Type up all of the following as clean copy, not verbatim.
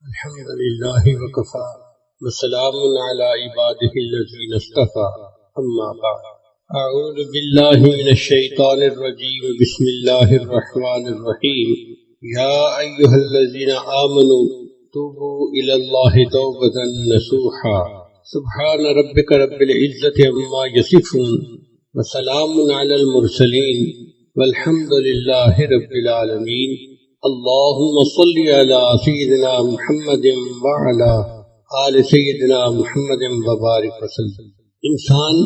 الحمد لله وكفى وسلام على عباده الذين اصطفى أما بعد أعوذ بالله من الشيطان الرجيم بسم الله الرحمن الرحيم يا أيها الذين آمنوا توبوا إلى الله توبة نصوحا سبحان ربك رب العزة عما يصفون وسلام على المرسلين والحمد لله رب العالمين اللهم صل على سيدنا محمد وعلى آل سيدنا محمد وبارك وسلم۔ انسان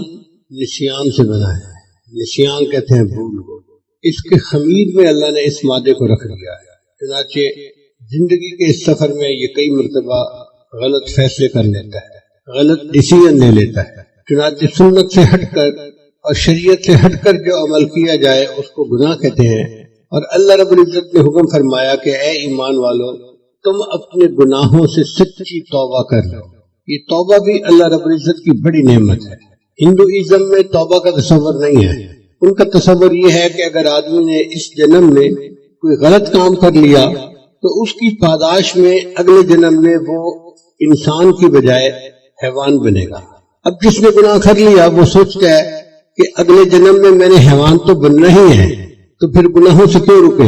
نسیان سے بنا ہے، نسیان کہتے ہیں بھول کو، اس کے خمیر میں اللہ نے اس مادے کو رکھ دیا ہے، چنانچہ زندگی کے اس سفر میں یہ کئی مرتبہ غلط فیصلے کر لیتا ہے، غلط ڈیسیژن لے لیتا ہے، چنانچہ سنت سے ہٹ کر اور شریعت سے ہٹ کر جو عمل کیا جائے اس کو گناہ کہتے ہیں۔ اور اللہ رب العزت نے حکم فرمایا کہ اے ایمان والو تم اپنے گناہوں سے سچی توبہ کر لو۔ یہ توبہ بھی اللہ رب العزت کی بڑی نعمت ہے۔ ہندوازم میں توبہ کا تصور نہیں ہے، ان کا تصور یہ ہے کہ اگر آدمی نے اس جنم میں کوئی غلط کام کر لیا تو اس کی پاداش میں اگلے جنم میں وہ انسان کی بجائے حیوان بنے گا۔ اب جس نے گناہ کر لیا وہ سوچتا ہے کہ اگلے جنم میں نے حیوان تو بننا ہی ہے، تو پھر گناہوں سے کیوں رکے؟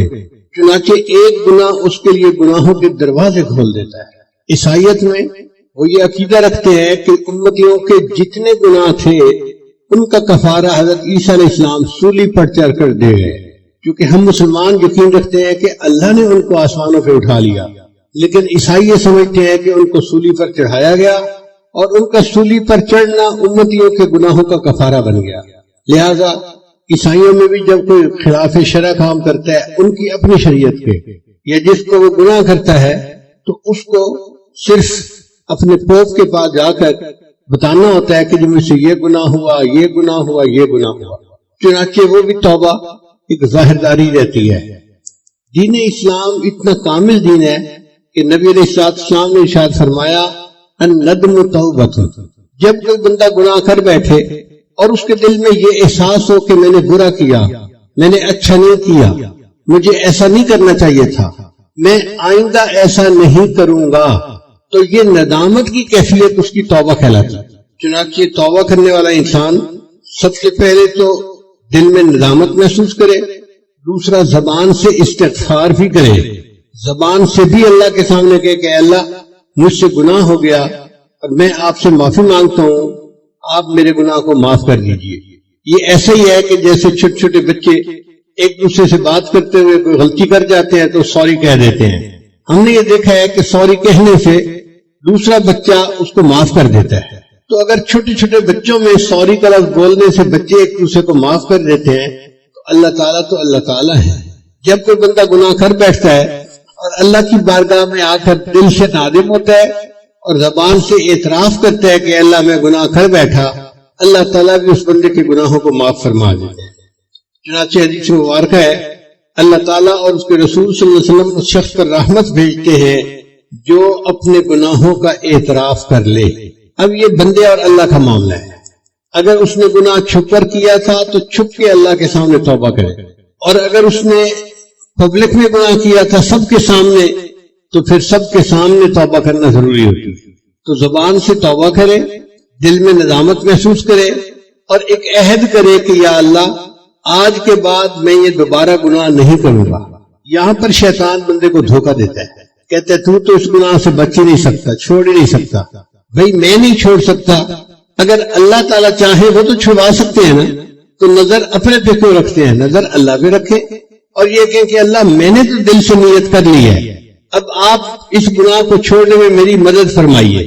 چنانچہ ایک گناہ اس کے لیے گناہوں کے دروازے کھول دیتا ہے۔ عیسائیت میں وہ یہ عقیدہ رکھتے ہیں کہ امتیوں کے جتنے گناہ تھے ان کا کفارہ حضرت عیسیٰ علیہ السلام سولی پر چڑھ کر دے گئے، کیونکہ ہم مسلمان یقین رکھتے ہیں کہ اللہ نے ان کو آسمانوں پہ اٹھا لیا، لیکن عیسائی یہ سمجھتے ہیں کہ ان کو سولی پر چڑھایا گیا اور ان کا سولی پر چڑھنا امتیوں کے گناہوں کا کفارہ بن گیا۔ لہذا عیسائیوں میں بھی جب کوئی خلاف شرع کام کرتا ہے ان کی اپنی شریعت کے، یا جس کو وہ گناہ کرتا ہے تو اس کو صرف اپنے پوپ کے پاس جا کر بتانا ہوتا ہے کہ جب مجھ سے یہ گناہ ہوا، یہ گناہ ہوا، یہ گناہ ہوا، چنانچہ وہ بھی توبہ ایک ظاہرداری رہتی ہے۔ دین اسلام اتنا کامل دین ہے کہ نبی علیہ السلام نے ارشاد فرمایا الندم توبۃ، جب کوئی بندہ گناہ کر بیٹھے اور اس کے دل میں یہ احساس ہو کہ میں نے برا کیا، میں نے اچھا نہیں کیا، مجھے ایسا نہیں کرنا چاہیے تھا، میں آئندہ ایسا نہیں کروں گا، تو یہ ندامت کی کیفیت اس کی توبہ کہلاتی ہے۔ چنانچہ توبہ کرنے والا انسان سب سے پہلے تو دل میں ندامت محسوس کرے، دوسرا زبان سے استغفار بھی کرے، زبان سے بھی اللہ کے سامنے کہے کہ اللہ مجھ سے گناہ ہو گیا اور میں آپ سے معافی مانگتا ہوں، آپ میرے گناہ کو معاف کر دیجئے۔ یہ ایسا ہی ہے کہ جیسے چھوٹے چھوٹے بچے ایک دوسرے سے بات کرتے ہوئے کوئی غلطی کر جاتے ہیں تو سوری کہہ دیتے ہیں۔ ہم نے یہ دیکھا ہے کہ سوری کہنے سے دوسرا بچہ اس کو معاف کر دیتا ہے۔ تو اگر چھوٹے چھوٹے بچوں میں سوری کا لفظ بولنے سے بچے ایک دوسرے کو معاف کر دیتے ہیں تو اللہ تعالیٰ ہے۔ جب کوئی بندہ گناہ کر بیٹھتا ہے اور اللہ کی بارگاہ میں آ کر دل سے نادم ہوتا ہے اور زبان سے اعتراف کرتا ہے کہ اللہ میں گناہ کر بیٹھا، اللہ تعالیٰ بھی اس بندے کے گناہوں کو معاف فرما دیتے ہیں۔ چنانچہ حدیث مبارکہ ہے اللہ تعالیٰ اور اس کے رسول صلی اللہ علیہ وسلم اس شخص پر رحمت بھیجتے ہیں جو اپنے گناہوں کا اعتراف کر لے۔ اب یہ بندے اور اللہ کا معاملہ ہے، اگر اس نے گناہ چھپ کر کیا تھا تو چھپ کے اللہ کے سامنے توبہ کرے، اور اگر اس نے پبلک میں گناہ کیا تھا سب کے سامنے تو پھر سب کے سامنے توبہ کرنا ضروری ہوتی ہے۔ تو زبان سے توبہ کرے، دل میں ندامت محسوس کرے اور ایک عہد کرے کہ یا اللہ آج کے بعد میں یہ دوبارہ گناہ نہیں کروں گا۔ یہاں پر شیطان بندے کو دھوکہ دیتا ہے، کہتا ہے تو اس گناہ سے بچ ہی نہیں سکتا، چھوڑ ہی نہیں سکتا۔ بھئی میں نہیں چھوڑ سکتا، اگر اللہ تعالیٰ چاہے وہ تو چھڑوا سکتے ہیں نا، تو نظر اپنے پہ کیوں رکھتے ہیں؟ نظر اللہ پہ رکھے اور یہ کہیں کہ اللہ میں نے تو دل سے نیت کر لی ہے، اب آپ اس گناہ کو چھوڑنے میں میری مدد فرمائیے،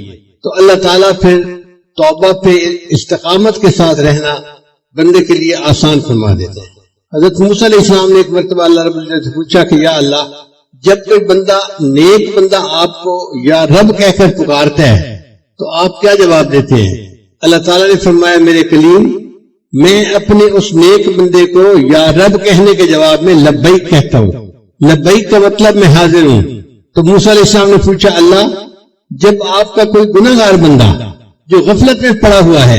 تو اللہ تعالیٰ پھر توبہ پہ استقامت کے ساتھ رہنا بندے کے لیے آسان فرما دیتے ہیں۔ حضرت موسیٰ علیہ السلام نے ایک مرتبہ اللہ رب العزت سے پوچھا کہ یا اللہ جب کوئی بندہ نیک بندہ آپ کو یا رب کہہ کر پکارتا ہے تو آپ کیا جواب دیتے ہیں؟ اللہ تعالیٰ نے فرمایا میرے کلیم میں اپنے اس نیک بندے کو یا رب کہنے کے جواب میں لبیک کہتا ہوں۔ لبیک کا مطلب میں حاضر ہوں۔ تو موسیٰ علیہ السلام نے پوچھا اللہ جب آپ کا کوئی گناہ گار بندہ جو غفلت میں پڑا ہوا ہے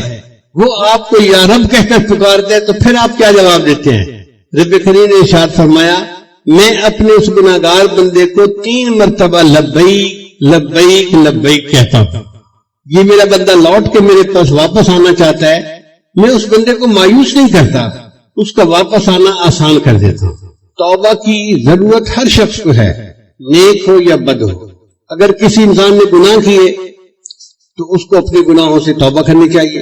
وہ آپ کو یا رب کہہ کر پکارتے ہیں تو پھر آپ کیا جواب دیتے ہیں؟ رب کریم نے ارشاد فرمایا میں اپنے اس گناہ گار بندے کو 3 مرتبہ لبیک لبیک لبیک کہتا ہوں. یہ میرا بندہ لوٹ کے میرے پاس واپس آنا چاہتا ہے، میں اس بندے کو مایوس نہیں کرتا، اس کا واپس آنا آسان کر دیتا ہوں. توبہ کی ضرورت ہر شخص کو ہے، نیک ہو یا بد ہو. اگر کسی انسان نے گناہ کیے تو اس کو اپنے گناہوں سے توبہ کرنی چاہیے.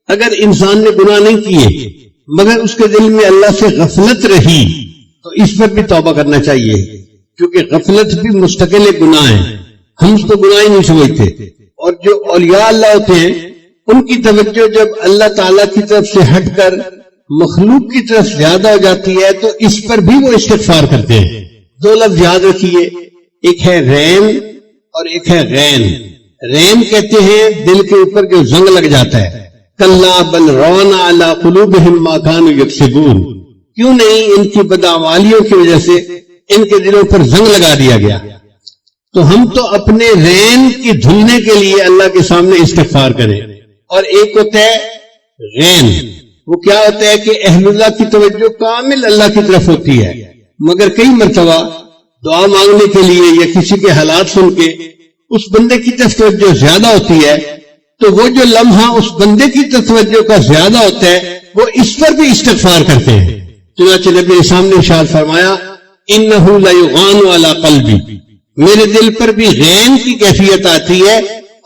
اگر انسان نے گناہ نہیں کیے مگر اس کے دل میں اللہ سے غفلت رہی تو اس پر بھی توبہ کرنا چاہیے، کیونکہ غفلت بھی مستقل ایک گناہ ہے. ہم اس کو گناہ ہی نہیں سمجھتے. اور جو اولیاء اللہ ہوتے ہیں ان کی توجہ جب اللہ تعالیٰ کی طرف سے ہٹ کر مخلوق کی طرف زیادہ ہو جاتی ہے تو اس پر بھی وہ استغفار کرتے ہیں. دو لفظ یاد رکھیے، ایک ہے رین اور ایک ہے غین. رین کہتے ہیں دل کے اوپر جو زنگ لگ جاتا ہے، کلا بل ران علی قلوبہم ما کانوا یکسبون، کیوں نہیں ان کی بدعمالیوں کی وجہ سے ان کے دلوں پر زنگ لگا دیا گیا. تو ہم تو اپنے رین کی دھلنے کے لیے اللہ کے سامنے استغفار کریں. اور ایک ہوتا ہے غین، وہ کیا ہوتا ہے کہ اہل اللہ کی توجہ کامل اللہ کی طرف ہوتی ہے، مگر کئی مرتبہ دعا مانگنے کے لیے یا کسی کے حالات سن کے اس بندے کی طرف توجہ زیادہ ہوتی ہے، تو وہ جو لمحہ اس بندے کی طرف توجہ کا زیادہ ہوتا ہے وہ اس پر بھی استغفار کرتے ہیں. چنانچہ نبی سامنے ارشاد فرمایا انہ لیغان علی قلبی، میرے دل پر بھی غین کی کیفیت آتی ہے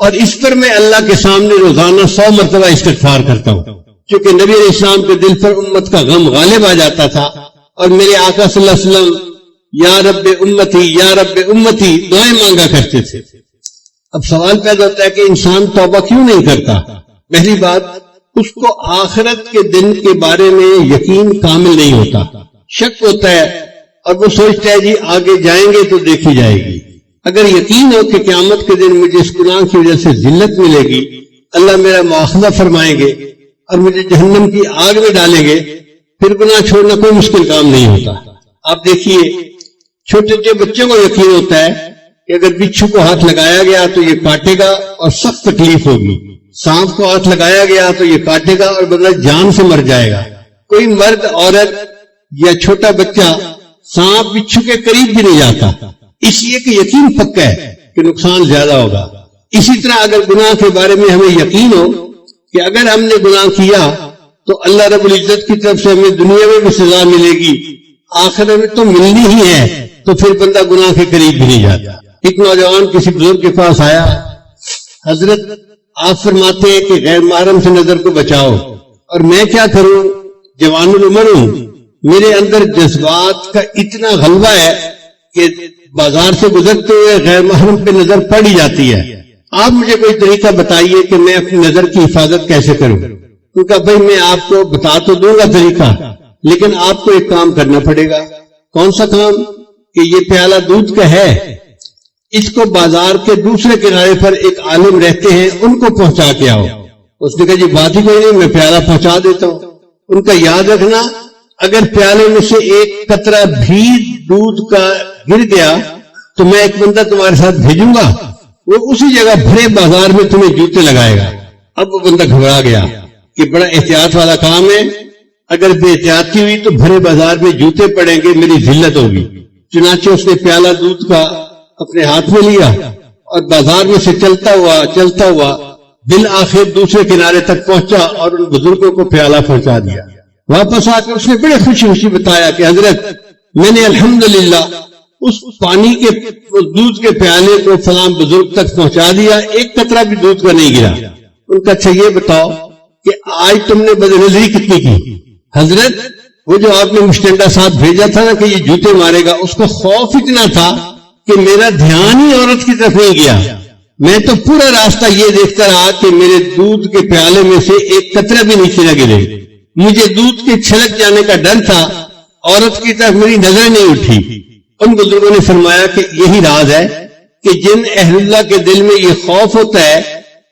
اور اس پر میں اللہ کے سامنے روزانہ 100 مرتبہ استغفار کرتا ہوں. کیونکہ نبی علیہ السلام کے دل پر امت کا غم غالب آ جاتا تھا اور میرے آقا صلی اللہ علیہ وسلم یا رب امتی یا رب امتی دعائیں مانگا کرتے تھے. اب سوال پیدا ہوتا ہے کہ انسان توبہ کیوں نہیں کرتا؟ پہلی بات، اس کو آخرت کے دن کے بارے میں یقین کامل نہیں ہوتا، شک ہوتا ہے اور وہ سوچتا ہے جی آگے جائیں گے تو دیکھی جائے گی. اگر یقین ہو کہ قیامت کے دن مجھے اس گناہ کی وجہ سے ذلت ملے گی، اللہ میرا مواخذہ فرمائیں گے اور مجھے جہنم کی آگ میں ڈالیں گے، پھر گناہ چھوڑنا کوئی مشکل کام نہیں ہوتا. آپ دیکھیے چھوٹے چھوٹے بچوں کو یقین ہوتا ہے کہ اگر بچھو کو ہاتھ لگایا گیا تو یہ کاٹے گا اور سخت تکلیف ہوگی، سانپ کو ہاتھ لگایا گیا تو یہ کاٹے گا اور بندہ جان سے مر جائے گا. کوئی مرد عورت یا چھوٹا بچہ سانپ بچھو کے قریب بھی نہیں جاتا، اس لیے کہ یقین پکا ہے کہ نقصان زیادہ ہوگا. اسی طرح اگر گناہ کے بارے میں ہمیں یقین ہو کہ اگر ہم نے گناہ کیا تو اللہ رب العزت کی طرف سے ہمیں دنیا میں بھی سزا ملے گی، آخرت میں تو ملنی ہی ہے، تو پھر بندہ گناہ کے قریب بھی نہیں جاتا. ایک نوجوان کسی بزرگ کے پاس آیا، حضرت آپ فرماتے ہیں کہ غیر محرم سے نظر کو بچاؤ، اور میں کیا کروں، جوان العمر ہوں، میرے اندر جذبات کا اتنا غلبہ ہے کہ بازار سے گزرتے ہوئے غیر محرم پہ نظر پڑ ہی جاتی ہے، آپ مجھے کوئی طریقہ بتائیے کہ میں اپنی نظر کی حفاظت کیسے کروں. تو کہا بھائی میں آپ کو بتا تو دوں گا طریقہ، لیکن آپ کو ایک کام کرنا پڑے گا. کون سا کام؟ کہ یہ پیالہ دودھ کا ہے، اس کو بازار کے دوسرے کنارے پر ایک عالم رہتے ہیں، ان کو پہنچا کے آؤ. اس نے کہا جی بات ہی کوئی نہیں، میں پیالہ پہنچا دیتا ہوں. ان کا یاد رکھنا، اگر پیالے میں سے ایک قطرہ بھی دودھ کا گر گیا تو میں ایک بندہ تمہارے ساتھ بھیجوں گا، وہ اسی جگہ بھرے بازار میں تمہیں جوتے لگائے گا. اب وہ بندہ گھبرا گیا کہ بڑا احتیاط والا کام ہے، اگر بے احتیاطی ہوئی تو بھرے بازار میں جوتے پڑیں گے، میری ذلت ہوگی. چنانچہ اس نے پیالہ دودھ کا اپنے ہاتھ میں لیا اور بازار میں سے چلتا ہوا بالآخر دوسرے کنارے تک پہنچا اور ان بزرگوں کو پیالہ پہنچا دیا. واپس آ کر اس نے بڑے خوشی خوشی بتایا کہ حضرت میں نے الحمدللہ اس پانی کے دودھ کے پیالے کو فلاں بزرگ تک پہنچا دیا، ایک قطرہ بھی دودھ کا نہیں گرا. ان کا اچھا یہ بتاؤ کہ آج تم نے بدنظری کتنی کی؟ حضرت وہ جو آپ نے مشتنڈا ساتھ بھیجا تھا نا کہ یہ جوتے مارے گا، اس کا خوف اتنا تھا کہ میرا دھیان ہی عورت کی طرف نہیں گیا. میں تو پورا راستہ یہ دیکھتا رہا کہ میرے دودھ کے پیالے میں سے ایک قطرہ بھی نیچے نہ گرے. مجھے دودھ کے چھلک جانے کا ڈر تھا، عورت کی طرف میری نظر نہیں اٹھی. ان بزرگوں نے فرمایا کہ یہی راز ہے کہ جن اہل اللہ کے دل میں یہ خوف ہوتا ہے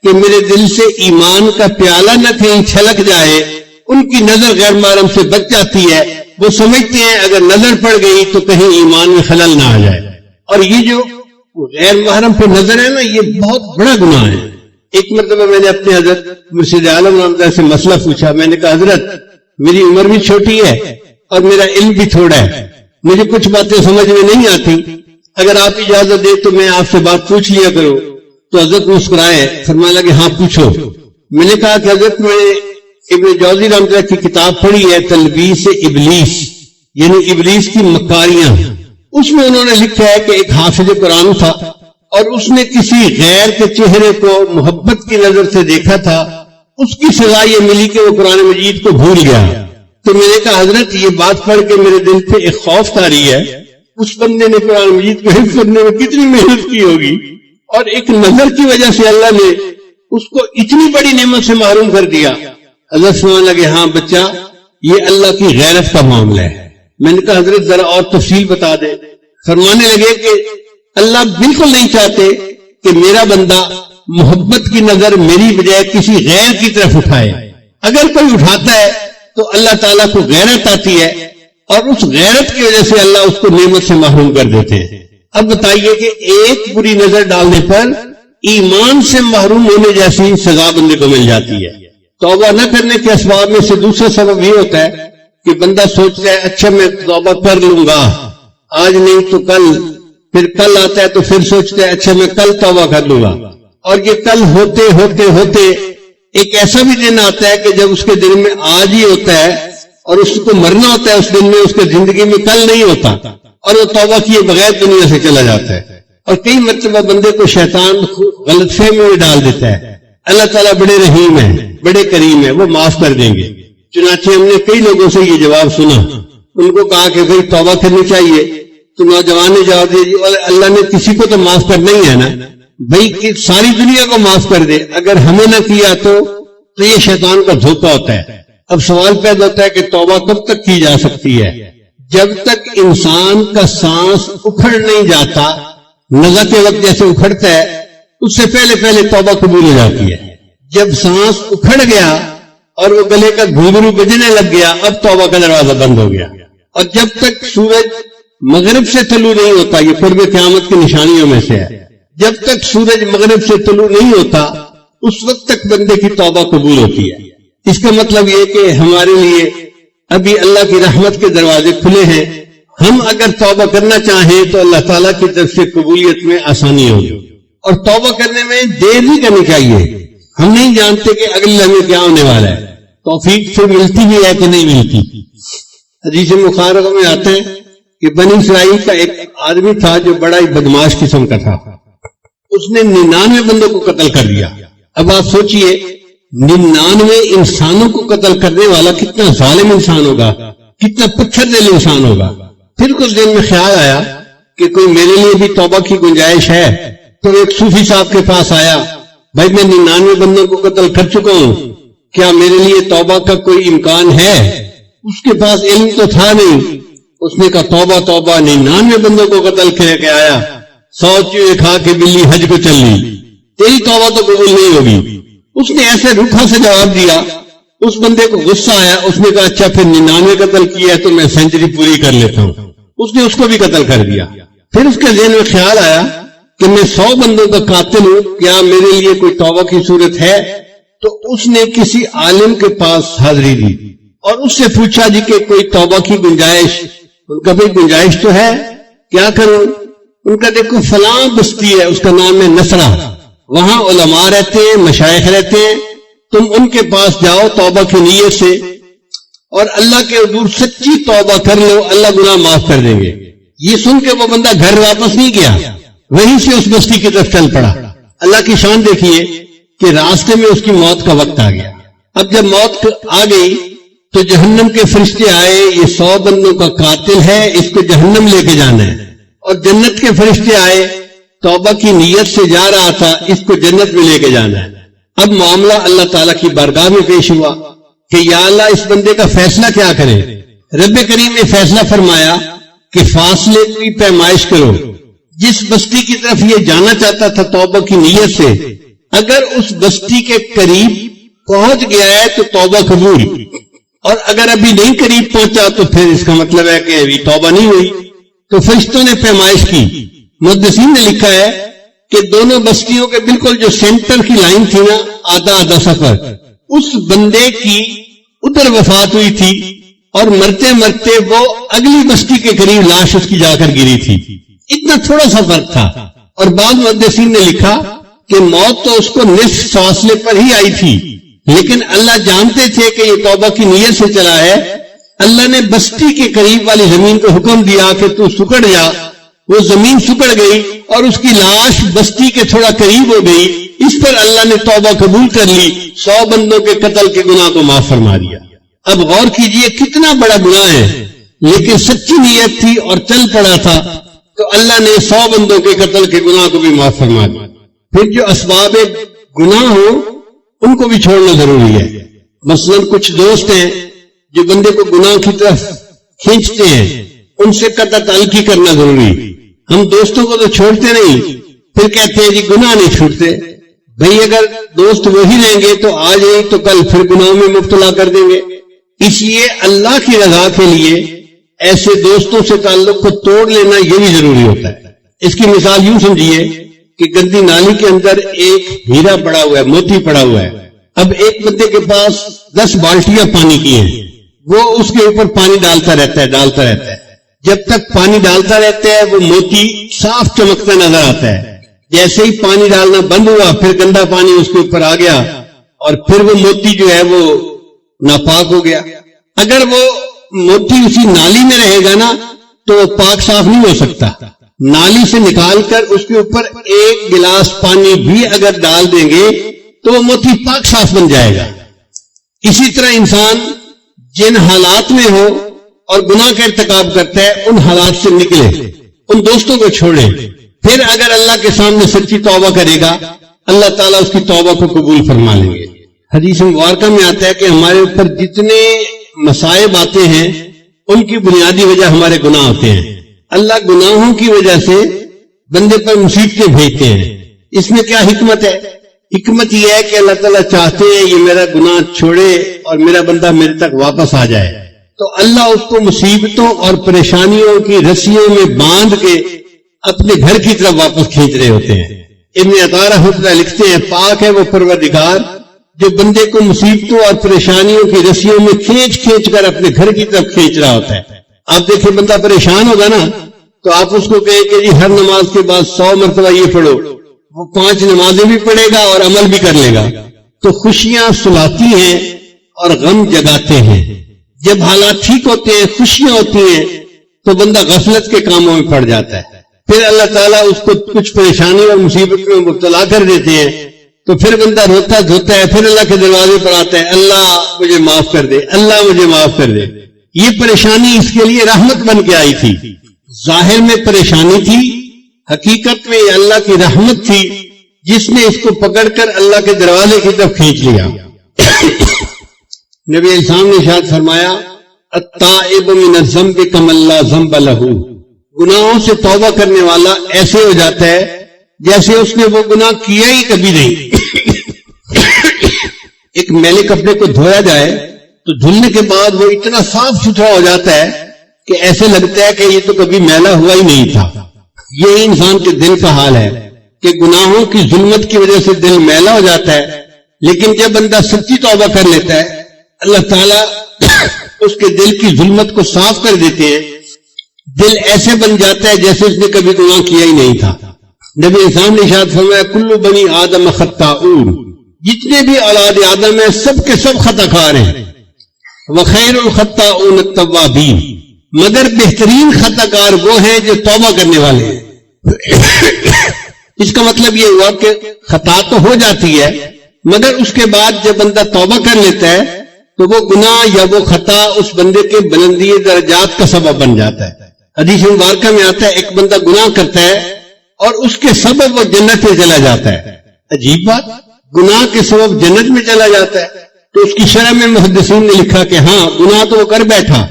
کہ میرے دل سے ایمان کا پیالہ نہ کہیں چھلک جائے، ان کی نظر غیر محرم سے بچ جاتی ہے. وہ سمجھتے ہیں اگر نظر پڑ گئی تو کہیں ایمان میں خلل نہ آ جائے. اور یہ جو غیر محرم پہ نظر ہے نا، یہ بہت بڑا گناہ ہے. ایک مرتبہ میں نے اپنے حضرت مرشد عالم رحمۃ سے مسئلہ پوچھا. میں نے کہا حضرت میری عمر بھی چھوٹی ہے اور میرا علم بھی تھوڑا ہے، مجھے کچھ باتیں سمجھ میں نہیں آتی، اگر آپ اجازت دے تو میں آپ سے بات پوچھ لیا کروں. تو حضرت مسکرائے, فرمانے لگے ہاں پوچھو. میں نے کہا کہ حضرت میں ابن جوزی رحمۃ اللہ کی کتاب پڑھی ہے تلبیس ابلیس, یعنی ابلیس کی مکاریاں. اس میں انہوں نے لکھا ہے کہ ایک حافظ قرآن تھا اور اس نے کسی غیر کے چہرے کو محبت کی نظر سے دیکھا تھا. اس کی سزا یہ ملی کہ وہ قرآن مجید کو بھول گیا. تو میں نے کہا حضرت یہ بات پڑھ کے میرے دل پہ ایک خوف طاری ہے, اس بندے نے قرآن مجید کو حفظ کرنے میں کتنی محنت کی ہوگی, اور ایک نظر کی وجہ سے اللہ نے اس کو اتنی بڑی نعمت سے محروم کر دیا. حضرت سمجھنے لگے ہاں بچہ یہ اللہ کی غیرت کا معاملہ ہے. میں نے کہا حضرت ذرا اور تفصیل بتا دے. فرمانے لگے کہ اللہ بالکل نہیں چاہتے کہ میرا بندہ محبت کی نظر میری بجائے کسی غیر کی طرف اٹھائے. اگر کوئی اٹھاتا ہے تو اللہ تعالیٰ کو غیرت آتی ہے, اور اس غیرت کی وجہ سے اللہ اس کو نعمت سے محروم کر دیتے ہیں. اب بتائیے کہ ایک بری نظر ڈالنے پر ایمان سے محروم ہونے جیسی سزا بندے کو مل جاتی ہے. توبہ نہ کرنے کے اسباب میں سے دوسرا سبب یہ ہوتا ہے کہ بندہ سوچتا ہے اچھا میں توبہ کر لوں گا, آج نہیں تو کل, پھر کل آتا ہے تو پھر سوچتا ہے اچھا میں کل توبہ کر لوں گا, اور یہ کل ہوتے ہوتے ہوتے ایک ایسا بھی دن آتا ہے کہ جب اس کے دل میں آج ہی ہوتا ہے اور اس کو مرنا ہوتا ہے, اس دن میں اس کے زندگی میں کل نہیں ہوتا, اور وہ توبہ کیے بغیر دنیا سے چلا جاتا ہے. اور کئی مرتبہ بندے کو شیطان غلط فہمی میں ڈال دیتا ہے. اللہ تعالیٰ بڑے رحیم ہیں, بڑے کریم ہیں, وہ معاف کر دیں گے. چنانچہ ہم نے کئی لوگوں سے یہ جواب سنا, ان کو کہا کہ بھئی توبہ کرنی چاہیے, تو نوجوان نے جواب دیا اللہ نے کسی کو تو معاف کرنا ہی ہے نا بھئی, ساری دنیا کو معاف کر دے, اگر ہمیں نہ کیا تو یہ شیطان کا دھوکہ ہوتا ہے. اب سوال پیدا ہوتا ہے کہ توبہ کب تک کی جا سکتی ہے؟ جب تک انسان کا سانس اکھڑ نہیں جاتا, نزا کے وقت جیسے اکھڑتا ہے اس سے پہلے پہلے توبہ قبول ہو جاتی ہے. جب سانس اکھڑ گیا اور وہ گلے کا گھنگرو بجنے لگ گیا, اب توبہ کا دروازہ بند ہو گیا. اور جب تک سورج مغرب سے طلوع نہیں ہوتا, یہ قرب قیامت کی نشانیوں میں سے ہے, جب تک سورج مغرب سے طلوع نہیں ہوتا اس وقت تک بندے کی توبہ قبول ہوتی ہے. اس کا مطلب یہ کہ ہمارے لیے ابھی اللہ کی رحمت کے دروازے کھلے ہیں. ہم اگر توبہ کرنا چاہیں تو اللہ تعالیٰ کی طرف سے قبولیت میں آسانی ہوگی, اور توبہ کرنے میں دیر نہیں کرنی چاہیے. ہم نہیں جانتے کہ اگلے لمحے کیا ہونے والا ہے, توفیق سے ملتی بھی ہے کہ نہیں ملتی. حدیث مبارکہ میں آتا ہے کہ بنی اسرائیل کا ایک آدمی تھا جو بڑا ہی بدماش قسم کا تھا. اس نے 99 بندوں کو قتل کر دیا. اب آپ سوچئے 99 انسانوں کو قتل کرنے والا کتنا ظالم انسان ہوگا, کتنا پتھر دل انسان ہوگا. پھر کچھ دن میں خیال آیا کہ کوئی میرے لیے بھی توبہ کی گنجائش ہے, تو ایک صوفی صاحب کے پاس آیا, بھائی میں 99 بندوں کو قتل کر چکا ہوں, کیا میرے لیے توبہ کا کوئی امکان ہے؟ اس کے پاس علم تو تھا نہیں. اس نے کہا توبہ توبہ, 99 بندوں کو قتل کر کے آیا, 100 چوہے کھا کے بلی حج کو چل لی, تیری توبہ تو قبول نہیں ہوگی. اس نے ایسے روکھا سے جواب دیا. اس بندے کو غصہ آیا, اس نے کہا اچھا پھر 99 قتل کیا ہے تو میں سینچری پوری کر لیتا ہوں. اس نے اس کو بھی قتل کر دیا. پھر اس کے ذہن میں خیال آیا کہ میں 100 بندوں کا قاتل ہوں, کیا میرے لیے کوئی توبہ کی صورت ہے؟ تو اس نے کسی عالم کے پاس حاضری دی اور اس سے پوچھا جی کہ کوئی توبہ کی گنجائش. ان کا بھائی گنجائش تو ہے, کیا کروں؟ ان کا دیکھو فلاں بستی ہے, اس کا نام ہے نصرہ, وہاں علماء رہتے ہیں, مشائخ رہتے ہیں, تم ان کے پاس جاؤ توبہ کی نیت سے اور اللہ کے حضور سچی توبہ کر لو, اللہ گناہ معاف کر دیں گے. یہ سن کے وہ بندہ گھر واپس نہیں گیا, وہیں سے اس بستی کی طرف چل پڑا. اللہ کی شان دیکھیے کہ راستے میں اس کی موت کا وقت آ گیا. اب جب موت آ گئی تو جہنم کے فرشتے آئے, یہ 100 بندوں کا قاتل ہے, اس کو جہنم لے کے جانا ہے. اور جنت کے فرشتے آئے, توبہ کی نیت سے جا رہا تھا, اس کو جنت میں لے کے جانا ہے. اب معاملہ اللہ تعالیٰ کی بارگاہ میں پیش ہوا کہ یا اللہ اس بندے کا فیصلہ کیا کرے. رب کریم نے فیصلہ فرمایا کہ فاصلے کی پیمائش کرو. جس بستی کی طرف یہ جانا چاہتا تھا توبہ کی نیت سے, اگر اس بستی کے قریب پہنچ گیا ہے تو توبہ قبول, اور اگر ابھی نہیں قریب پہنچا تو پھر اس کا مطلب ہے کہ ابھی توبہ نہیں ہوئی. تو فرشتوں نے پیمائش کی. محدثین نے لکھا ہے کہ دونوں بستیوں کے بالکل جو سینٹر کی لائن تھی نا, آدھا سفر, اس بندے کی ادھر وفات ہوئی تھی اور مرتے مرتے وہ اگلی بستی کے قریب لاش اس کی جا کر گری تھی. اتنا تھوڑا سا فرق تھا. اور بعض محدثین نے لکھا کہ موت تو اس کو نصف فاصلے پر ہی آئی تھی، لیکن اللہ جانتے تھے کہ یہ توبہ کی نیت سے چلا ہے. اللہ نے بستی کے قریب والی زمین کو حکم دیا کہ تو سکڑ جا. وہ زمین سکڑ گئی اور اس کی لاش بستی کے تھوڑا قریب ہو گئی. اس پر اللہ نے توبہ قبول کر لی، 100 بندوں کے قتل کے گناہ کو معاف فرما دیا. اب غور کیجئے کتنا بڑا گناہ ہے، لیکن سچی نیت تھی اور چل پڑا تھا تو اللہ نے 100 بندوں کے قتل کے گناہ کو بھی معاف فرما دیا. پھر جو اسباب گناہ ہو ان کو بھی چھوڑنا ضروری ہے. مثلا کچھ دوست ہیں جو بندے کو گناہ کی طرف کھینچتے ہیں، ان سے قطع تعلقی کرنا ضروری. ہم دوستوں کو تو چھوڑتے نہیں، پھر کہتے ہیں جی گناہ نہیں چھوٹتے. بھئی اگر دوست وہی رہیں گے تو آج نہیں تو کل پھر گناہوں میں مبتلا کر دیں گے. اس لیے اللہ کی رضا کے لیے ایسے دوستوں سے تعلق کو توڑ لینا یہ بھی ضروری ہوتا ہے. اس کی مثال یوں سمجھیے کہ گندی نالی کے اندر ایک ہیرا پڑا ہوا ہے، موتی پڑا ہوا ہے. اب ایک بندے کے پاس 10 بالٹیاں پانی کی ہیں، وہ اس کے اوپر پانی ڈالتا رہتا ہے. جب تک پانی ڈالتا رہتا ہے وہ موتی صاف چمکتا نظر آتا ہے. جیسے ہی پانی ڈالنا بند ہوا پھر گندا پانی اس کے اوپر آ گیا اور پھر وہ موتی جو ہے وہ ناپاک ہو گیا. اگر وہ موتی اسی نالی میں رہے گا نا تو وہ پاک صاف نہیں ہو سکتا. نالی سے نکال کر اس کے اوپر ایک گلاس پانی بھی اگر ڈال دیں گے تو وہ موتی پاک صاف بن جائے گا. اسی طرح انسان جن حالات میں ہو اور گناہ کا ارتکاب کرتا ہے ان حالات سے نکلے، ان دوستوں کو چھوڑے. پھر اگر اللہ کے سامنے سچی توبہ کرے گا اللہ تعالیٰ اس کی توبہ کو قبول فرما لیں گے. حدیث مبارکہ میں آتا ہے کہ ہمارے اوپر جتنے مصائب آتے ہیں ان کی بنیادی وجہ ہمارے گناہ ہوتے ہیں. اللہ گناہوں کی وجہ سے بندے پر مصیبتیں بھیجتے ہیں. اس میں کیا حکمت ہے؟ حکمت یہ ہے کہ اللہ تعالیٰ چاہتے ہیں یہ میرا گناہ چھوڑے اور میرا بندہ میرے تک واپس آ جائے، تو اللہ اس کو مصیبتوں اور پریشانیوں کی رسیوں میں باندھ کے اپنے گھر کی طرف واپس کھینچ رہے ہوتے ہیں. ابن عطا رحمۃ اللہ لکھتے ہیں پاک ہے وہ پروردگار جو بندے کو مصیبتوں اور پریشانیوں کی رسیوں میں کھینچ کھینچ کر اپنے گھر کی طرف کھینچ رہا ہوتا ہے. آپ دیکھیں بندہ پریشان ہوگا نا تو آپ اس کو کہیں کہ جی ہر نماز کے بعد 100 مرتبہ یہ پڑھو، وہ 5 نمازیں بھی پڑھے گا اور عمل بھی کر لے گا. تو خوشیاں سلاتی ہیں اور غم جگاتے ہیں. جب حالات ٹھیک ہوتے ہیں، خوشیاں ہوتی ہیں، تو بندہ غفلت کے کاموں میں پڑ جاتا ہے. پھر اللہ تعالیٰ اس کو کچھ پریشانی اور مصیبت میں مبتلا کر دیتے ہیں تو پھر بندہ روتا دھوتا ہے، پھر اللہ کے دروازے پر آتا ہے اللہ مجھے معاف کر دے، اللہ مجھے معاف کر دے. یہ پریشانی اس کے لیے رحمت بن کے آئی تھی. ظاہر میں پریشانی تھی، حقیقت میں یہ اللہ کی رحمت تھی جس نے اس کو پکڑ کر اللہ کے دروازے کی طرف کھینچ لیا. نبی علیہ السلام نے ارشاد فرمایا التائب من الذنب کمن لا ذنب لہ، گناہوں سے توبہ کرنے والا ایسے ہو جاتا ہے جیسے اس نے وہ گناہ کیا ہی کبھی نہیں. ایک میلے کپڑے کو دھویا جائے تو دھلنے کے بعد وہ اتنا صاف ستھرا ہو جاتا ہے کہ ایسے لگتا ہے کہ یہ تو کبھی میلا ہوا ہی نہیں تھا. یہی انسان کے دل کا حال ہے کہ گناہوں کی ظلمت کی وجہ سے دل میلا ہو جاتا ہے، لیکن جب بندہ سچی توبہ کر لیتا ہے اللہ تعالیٰ اس کے دل کی ظلمت کو صاف کر دیتے ہیں. دل ایسے بن جاتا ہے جیسے اس نے کبھی گناہ کیا ہی نہیں تھا. نبی اسلام نے ارشاد فرمایا کل بنی آدم خطاؤون، جتنے بھی اولاد آدم ہیں سب کے سب خطا کار ہیں. وخیر الخطاؤون التوابین، مگر بہترین خطا کار وہ ہیں جو توبہ کرنے والے ہیں. اس کا مطلب یہ ہوا کہ خطا تو ہو جاتی ہے مگر اس کے بعد جب بندہ توبہ کر لیتا ہے تو وہ گناہ یا وہ خطا اس بندے کے بلندی درجات کا سبب بن جاتا ہے. حدیث مبارکہ میں آتا ہے ایک بندہ گناہ کرتا ہے اور اس کے سبب وہ جنت میں چلا جاتا ہے. عجیب بات، گناہ کے سبب جنت میں چلا جاتا ہے. تو اس کی شرح میں محدثین نے لکھا کہ ہاں گناہ تو وہ کر بیٹھا،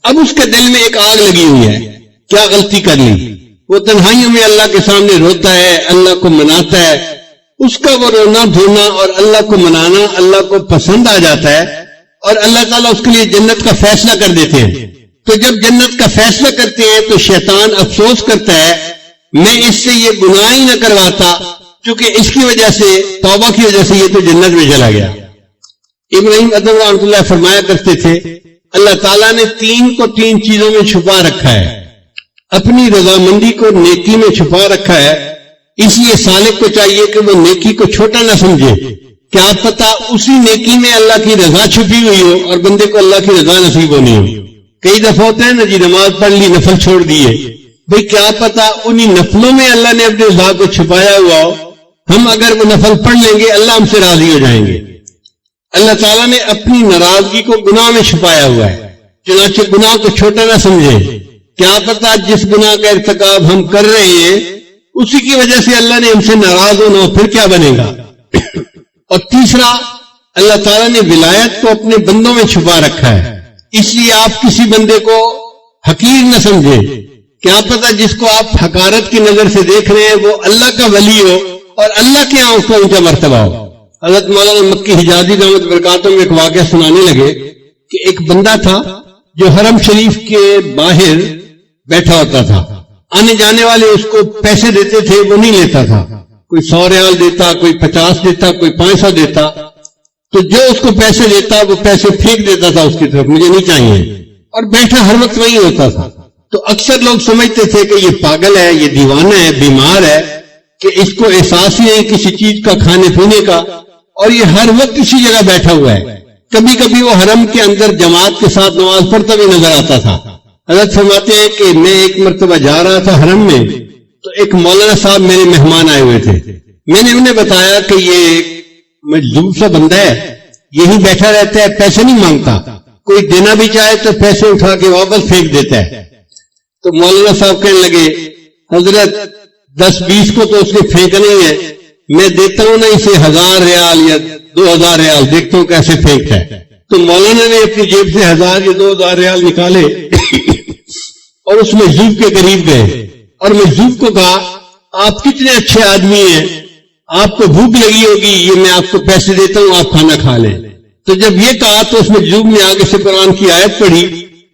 اب اس کے دل میں ایک آگ لگی ہوئی ہے، کیا غلطی کر لی. وہ تنہائیوں میں اللہ کے سامنے روتا ہے، اللہ کو مناتا ہے. اس کا وہ رونا دھونا اور اللہ کو منانا اللہ کو پسند آ جاتا ہے اور اللہ تعالیٰ اس کے لیے جنت کا فیصلہ کر دیتے ہیں. تو جب جنت کا فیصلہ کرتے ہیں تو شیطان افسوس کرتا ہے میں اس سے یہ گناہ ہی نہ کرواتا کیونکہ اس کی وجہ سے توبہ کی وجہ سے یہ تو جنت میں چلا گیا. ابراہیم ادم رحمۃ اللہ فرمایا کرتے تھے اللہ تعالیٰ نے 3 کو 3 چیزوں میں چھپا رکھا ہے. اپنی رضامندی کو نیکی میں چھپا رکھا ہے، اس لیے سالک کو چاہیے کہ وہ نیکی کو چھوٹا نہ سمجھے، کیا پتا اسی نیکی میں اللہ کی رضا چھپی ہوئی ہو اور بندے کو اللہ کی رضا نصیب ہونی ہو۔ کئی دفعہ ہوتا ہے نا جی، نماز پڑھ لی نفل چھوڑ دیے، بھئی کیا پتا انہی نفلوں میں اللہ نے اپنے رضا کو چھپایا ہوا ہو، ہم اگر وہ نفل پڑھ لیں گے اللہ ہم سے راضی ہو جائیں گے۔ اللہ تعالیٰ نے اپنی ناراضگی کو گناہ میں چھپایا ہوا ہے، چنانچہ گناہ کو چھوٹا نہ سمجھے، کیا پتا جس گناہ کا ارتکاب ہم کر رہے ہیں اسی کی وجہ سے اللہ نے ہم سے ناراض ہونا ہو، پھر کیا بنے گا۔ اور تیسرا، اللہ تعالیٰ نے ولایت کو اپنے بندوں میں چھپا رکھا ہے، اس لیے آپ کسی بندے کو حقیر نہ سمجھے، کیا پتا جس کو آپ حقارت کی نظر سے دیکھ رہے ہیں وہ اللہ کا ولی ہو اور اللہ کے یہاں اس کا اونچا مرتبہ ہو۔ حضرت مولانا مکی حجازی رحمۃ برکاتہ میں ایک واقعہ سنانے لگے کہ ایک بندہ تھا جو حرم شریف کے باہر بیٹھا ہوتا تھا، آنے جانے والے اس کو پیسے دیتے تھے، وہ نہیں لیتا تھا، کوئی 100 ریال دیتا، کوئی 50 دیتا، کوئی 500 دیتا، تو جو اس کو پیسے دیتا وہ پیسے پھینک دیتا تھا اس کی طرف، مجھے نہیں چاہیے، اور بیٹھا ہر وقت وہی ہوتا تھا۔ تو اکثر لوگ سمجھتے تھے کہ یہ پاگل ہے، یہ دیوانہ ہے، بیمار ہے، کہ اس کو احساس ہی نہیں کسی چیز کا، کھانے پینے کا، اور یہ ہر وقت اسی جگہ بیٹھا ہوا ہے۔ کبھی کبھی وہ حرم کے اندر جماعت کے ساتھ نماز پڑھتا بھی نظر آتا تھا۔ حضرت فرماتے ہیں کہ میں ایک مرتبہ جا رہا تھا حرم میں، تو ایک مولانا صاحب میرے مہمان آئے ہوئے تھے، میں نے انہیں بتایا کہ یہ ایک مجذوب سا بندہ ہے، یہی بیٹھا رہتا ہے، پیسے نہیں مانگتا، کوئی دینا بھی چاہے تو پیسے اٹھا کے واپس پھینک دیتا ہے۔ تو مولانا صاحب کہنے لگے حضرت 10-20 کو تو اس نے پھینکنا ہی ہے، میں دیتا ہوں نا اسے 1000 ریال یا 2000 ریال، دیکھتا ہوں کیسے پھینکتا ہے۔ تو مولانا نے اپنی جیب سے 1000 یا 2000 ریال نکالے اور اس مجذوب کے قریب گئے اور مجذوب کو کہا آپ کتنے اچھے آدمی ہیں، آپ کو بھوک لگی ہوگی، یہ میں آپ کو پیسے دیتا ہوں، آپ کھانا کھا لیں۔ تو جب یہ کہا تو اس مجذوب نے آگے سے قرآن کی آیت پڑھی،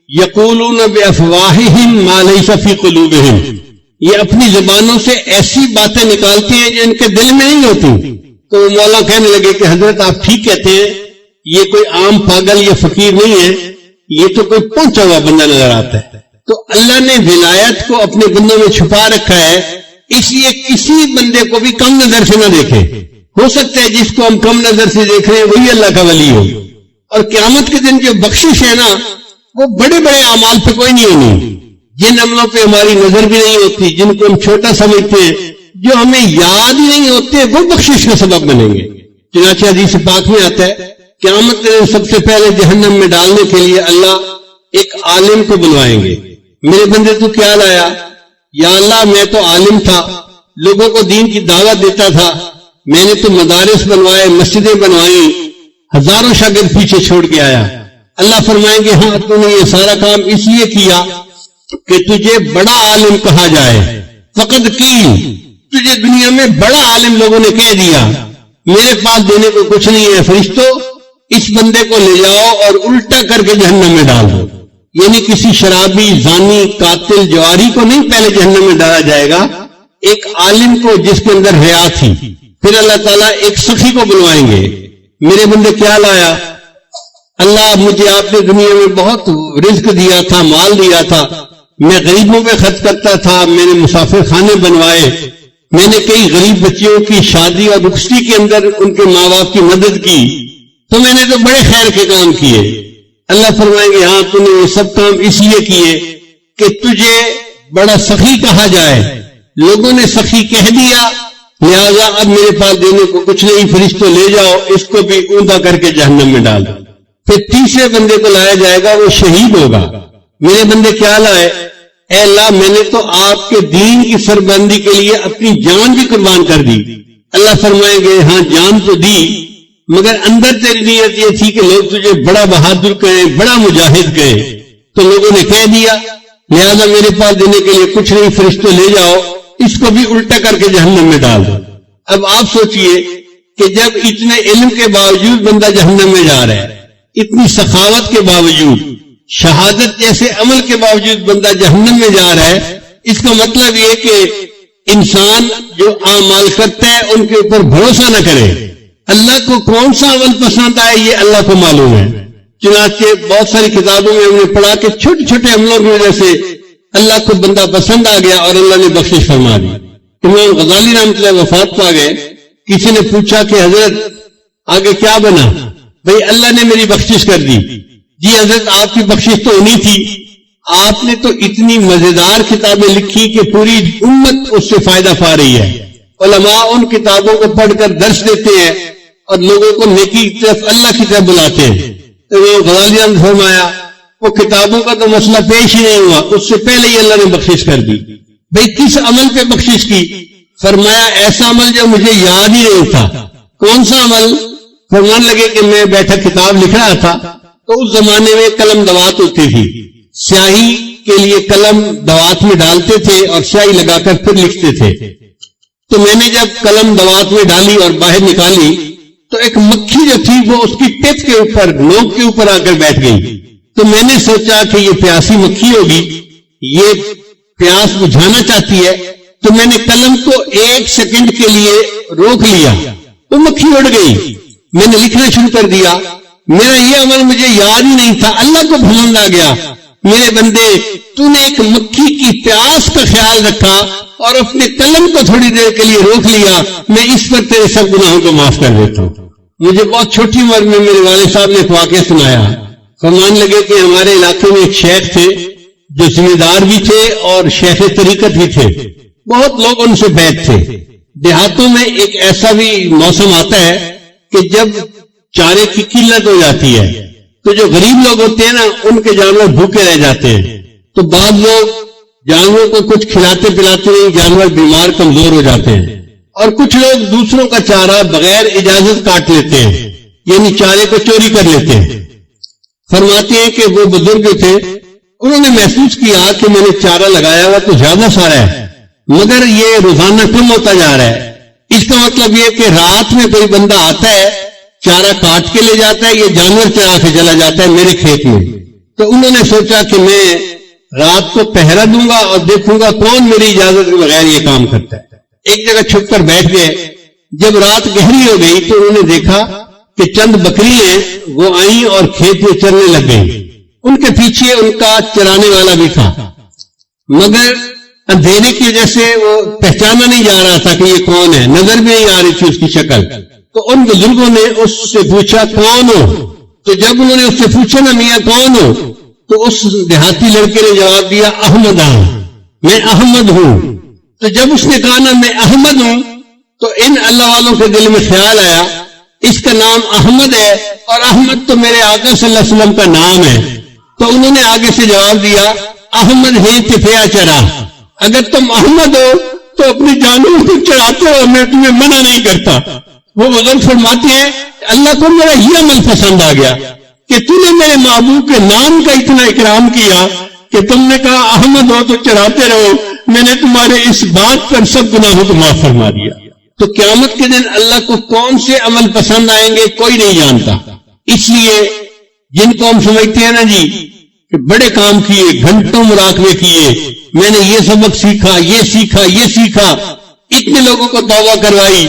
یقولون بافواہہم ما لیس فی قلوبہم، یہ اپنی زبانوں سے ایسی باتیں نکالتے ہیں جو ان کے دل میں نہیں ہوتی۔ تو وہ مولا کہنے لگے کہ حضرت آپ ٹھیک کہتے ہیں، یہ کوئی عام پاگل یا فقیر نہیں ہے، یہ تو کوئی پہنچا ہوا بندہ نظر آتا ہے۔ تو اللہ نے ولایت کو اپنے بندوں میں چھپا رکھا ہے، اس لیے کسی بندے کو بھی کم نظر سے نہ دیکھے۔ ہو سکتا ہے جس کو ہم کم نظر سے دیکھ رہے ہیں وہی اللہ کا ولی ہو، اور قیامت کے دن جو بخشش ہے نا وہ بڑے بڑے اعمال پہ کوئی نہیں ہونی، جن عملوں پہ ہماری نظر بھی نہیں ہوتی، جن کو ہم چھوٹا سمجھتے ہیں، جو ہمیں یاد ہی نہیں ہوتے، وہ بخشش کا سبب بنیں گے۔ چنانچہ حدیث پاک میں آتا ہے قیامت کے دن سب سے پہلے جہنم میں ڈالنے کے لیے اللہ ایک عالم کو بلوائیں گے، میرے بندے تو کیا لایا؟ یا اللہ میں تو عالم تھا، لوگوں کو دین کی دعوت دیتا تھا، میں نے تو مدارس بنوائے، مسجدیں بنوائی، ہزاروں شاگرد پیچھے چھوڑ کے آیا۔ اللہ فرمائیں گے ہاں تو نے یہ سارا کام اس لیے کیا کہ تجھے بڑا عالم کہا جائے، فقط کی تجھے دنیا میں بڑا عالم لوگوں نے کہہ دیا، میرے پاس دینے کو کچھ نہیں ہے، فرشتوں اس بندے کو لے جاؤ اور الٹا کر کے جہنم میں ڈال دو۔ یعنی کسی شرابی، زانی، قاتل، جواری کو نہیں پہلے جہنم میں ڈالا جائے گا، ایک عالم کو جس کے اندر حیا تھی۔ پھر اللہ تعالیٰ ایک سخی کو بلوائیں گے، میرے بندے کیا لایا؟ اللہ مجھے آپ نے دنیا میں بہت رزق دیا تھا، مال دیا تھا، میں غریبوں پہ خرچ کرتا تھا، میں نے مسافر خانے بنوائے، میں نے کئی غریب بچیوں کی شادی اور رخصتی کے اندر ان کے ماں باپ کی مدد کی، تو میں نے تو بڑے خیر کے کام کیے۔ اللہ فرمائیں گے ہاں تو نے یہ سب کام اس لیے کیے کہ تجھے بڑا سخی کہا جائے، لوگوں نے سخی کہہ دیا، لہذا اب میرے پاس دینے کو کچھ نہیں، فرشتوں لے جاؤ اس کو بھی اوندا کر کے جہنم میں ڈال دو۔ پھر تیسرے بندے کو لایا جائے گا، وہ شہید ہوگا، میرے بندے کیا لائے؟ اے اللہ میں نے تو آپ کے دین کی سربلندی کے لیے اپنی جان بھی قربان کر دی۔ اللہ فرمائیں گے ہاں جان تو دی، مگر اندر تیری نیت یہ تھی کہ لوگ تجھے بڑا بہادر کہیں، بڑا مجاہد کہیں، تو لوگوں نے کہہ دیا، لہذا میرے پاس دینے کے لیے کچھ نہیں، فرشتوں لے جاؤ اس کو بھی الٹا کر کے جہنم میں ڈال دو۔ اب آپ سوچئے کہ جب اتنے علم کے باوجود بندہ جہنم میں جا رہا ہے، اتنی سخاوت کے باوجود، شہادت جیسے عمل کے باوجود بندہ جہنم میں جا رہا ہے، اس کا مطلب یہ کہ انسان جو اعمال کرتا ہے ان کے اوپر بھروسہ نہ کرے۔ اللہ کو کون سا عمل پسند آئے یہ اللہ کو معلوم ہے، چنانچہ بہت ساری کتابوں میں ہم نے پڑھا کہ چھوٹے چھوٹے عملوں کی وجہ سے اللہ کو بندہ پسند آ گیا اور اللہ نے بخشش فرما دی. امام غزالی رحمۃ اللہ وفات پا گئے. کسی نے پوچھا کہ حضرت آگے کیا بنا؟ بھئی اللہ نے میری بخشش کر دی. جی حضرت آپ کی بخشش تو ہونی تھی، آپ نے تو اتنی مزیدار کتابیں لکھی کہ پوری امت اس سے فائدہ پا رہی ہے. علماء ان کتابوں کو پڑھ کر درس دیتے ہیں اور لوگوں کو نیکی کی طرف اللہ کی طرف بلاتے ہیں. تو غزالی نے فرمایا وہ کتابوں کا تو مسئلہ پیش ہی نہیں ہوا، اس سے پہلے ہی اللہ نے بخشش کر دی. بھئی کس عمل پہ بخشش کی؟ فرمایا ایسا عمل جو مجھے یاد ہی نہیں تھا. کون سا عمل؟ فرمان لگے کہ میں بیٹھا کتاب لکھ رہا تھا تو اس زمانے میں قلم دوات ہوتی تھی، سیاہی کے لیے قلم دوات میں ڈالتے تھے اور سیاہی لگا کر پھر لکھتے تھے. تو میں نے جب قلم دوات میں ڈالی اور باہر نکالی تو ایک مکھی جو تھی وہ اس کی ٹپ کے اوپر، نوک کے اوپر آ کر بیٹھ گئی. تو میں نے سوچا کہ یہ پیاسی مکھی ہوگی، یہ پیاس بجھانا چاہتی ہے. تو میں نے قلم کو 1 سیکنڈ کے لیے روک لیا، وہ مکھی اڑ گئی. میں نے لکھنا شروع کر دیا. میرا یہ عمل مجھے یاد ہی نہیں تھا، اللہ کو پسند آ گیا. میرے بندے تو نے ایک مکھی کی پیاس کا خیال رکھا اور اپنے قلم کو تھوڑی دیر کے لیے روک لیا، میں اس پر تیرے سب گناہوں کو معاف کر دیتا ہوں. مجھے بہت چھوٹی عمر میں میرے والد صاحب نے ایک واقعہ سنایا. فرمان لگے کہ ہمارے علاقے میں ایک شیخ تھے جو ذمہ دار بھی تھے اور شیخ طریقت بھی تھے. بہت لوگ ان سے بیعت تھے. دیہاتوں میں ایک ایسا بھی موسم آتا ہے کہ جب چارے کی قلت ہو جاتی ہے تو جو غریب لوگ ہوتے ہیں نا ان کے جانور بھوکے رہ جاتے ہیں. تو بعض لوگ جانوروں کو کچھ کھلاتے پلاتے نہیں، جانور بیمار کمزور ہو جاتے ہیں. اور کچھ لوگ دوسروں کا چارہ بغیر اجازت کاٹ لیتے ہیں، یعنی چارے کو چوری کر لیتے ہیں. فرماتے ہیں کہ وہ بزرگ تھے، انہوں نے محسوس کیا کہ میں نے چارہ لگایا ہوا تو زیادہ سارا ہے مگر یہ روزانہ کم ہوتا جا رہا ہے. اس کا مطلب یہ کہ رات میں کوئی بندہ آتا ہے، چارہ کاٹ کے لے جاتا ہے، یہ جانور چرا کے چلا جاتا ہے میرے کھیت میں. تو انہوں نے سوچا کہ میں رات کو پہرا دوں گا اور دیکھوں گا کون میری اجازت کے بغیر یہ کام کرتا ہے. ایک جگہ چھپ کر بیٹھ گئے. جب رات گہری ہو گئی تو انہوں نے دیکھا کہ چند بکریاں وہ آئیں اور کھیت میں چرنے لگ گئی. ان کے پیچھے ان کا چرانے والا بھی تھا مگر اندھیرے کی وجہ سے وہ پہچانا نہیں جا رہا تھا کہ یہ کون ہے، نظر بھی نہیں آ رہی تھی اس کی شکل. تو ان بزرگوں نے اس سے پوچھا کون ہو؟ تو جب انہوں نے اس سے پوچھا نا میاں کون ہو، تو اس دیہاتی لڑکے نے جواب دیا احمد ہوں، میں احمد ہوں. تو جب اس نے کہا نا میں احمد ہوں تو ان اللہ والوں کے دل میں خیال آیا اس کا نام احمد ہے اور احمد تو میرے آقا صلی اللہ علیہ وسلم کا نام ہے. تو انہوں نے آگے سے جواب دیا احمد ہے تفیا چرا، اگر تم احمد ہو تو اپنی جانوں کو چڑھاتے ہو، میں تمہیں منع نہیں کرتا. وہ بزرگ فرماتے ہیں اللہ کو میرا یہ عمل پسند آ گیا کہ تم نے میرے محبوب کے نام کا اتنا اکرام کیا کہ تم نے کہا احمد ہو تو چڑھاتے رہو، میں نے تمہارے اس بات پر سب گناہوں کو معاف فرما دیا. تو قیامت کے دن اللہ کو کون سے عمل پسند آئیں گے کوئی نہیں جانتا. اس لیے جن کو ہم سمجھتے ہیں نا جی کہ بڑے کام کیے، گھنٹوں مراقبے کیے، میں نے یہ سبق سیکھا، یہ سیکھا، یہ سیکھا، اتنے لوگوں کو توبہ کروائی،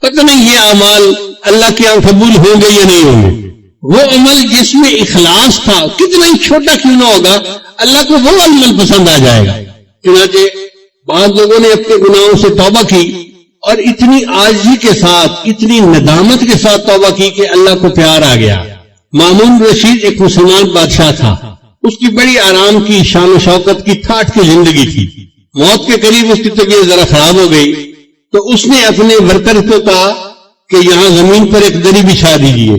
پتہ نہیں یہ اعمال اللہ کے یہاں قبول ہوں گے یا نہیں ہوں گے. وہ عمل جس میں اخلاص تھا کتنا ہی چھوٹا کیوں نہ ہوگا اللہ کو وہ عمل پسند آ جائے گا. چنانچہ بعض لوگوں نے اپنے گناہوں سے توبہ کی اور اتنی عاجزی کے ساتھ، اتنی ندامت کے ساتھ توبہ کی کہ اللہ کو پیار آ گیا. مامون رشید ایک مسلمان بادشاہ تھا، اس کی بڑی آرام کی، شان و شوکت کی، ٹھاٹھ کی زندگی تھی. موت کے قریب اس کی طبیعت ذرا خراب ہو گئی تو اس نے اپنے ورکر کو کہا کہ یہاں زمین پر ایک دری بچھا دیجیے.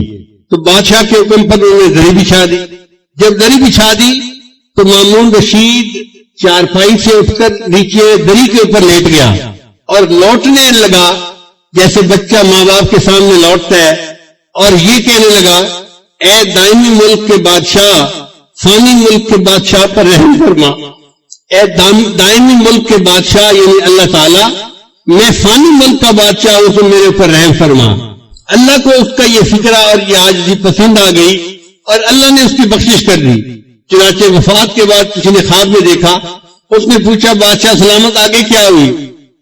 تو بادشاہ کے حکم پر انہوں نے دری بچھا دی. جب دری بچھا دی تو مامون رشید چارپائی سے اٹھ کر نیچے دری کے اوپر لیٹ گیا اور لوٹنے لگا جیسے بچہ ماں باپ کے سامنے لوٹتا ہے، اور یہ کہنے لگا اے دائمی ملک کے بادشاہ، فانی ملک کے بادشاہ پر رحم فرما. اے دائمی ملک کے بادشاہ یعنی اللہ تعالیٰ، میں فانی ملک کا بادشاہ ہوں تو میرے اوپر رحم فرما. اللہ کو اس کا یہ فکرہ اور یہ عاجزی پسند آ گئی اور اللہ نے اس کی بخشش کر دی. چنانچہ وفات کے بعد کسی نے خواب میں دیکھا، اس نے پوچھا بادشاہ سلامت آگے کیا ہوئی؟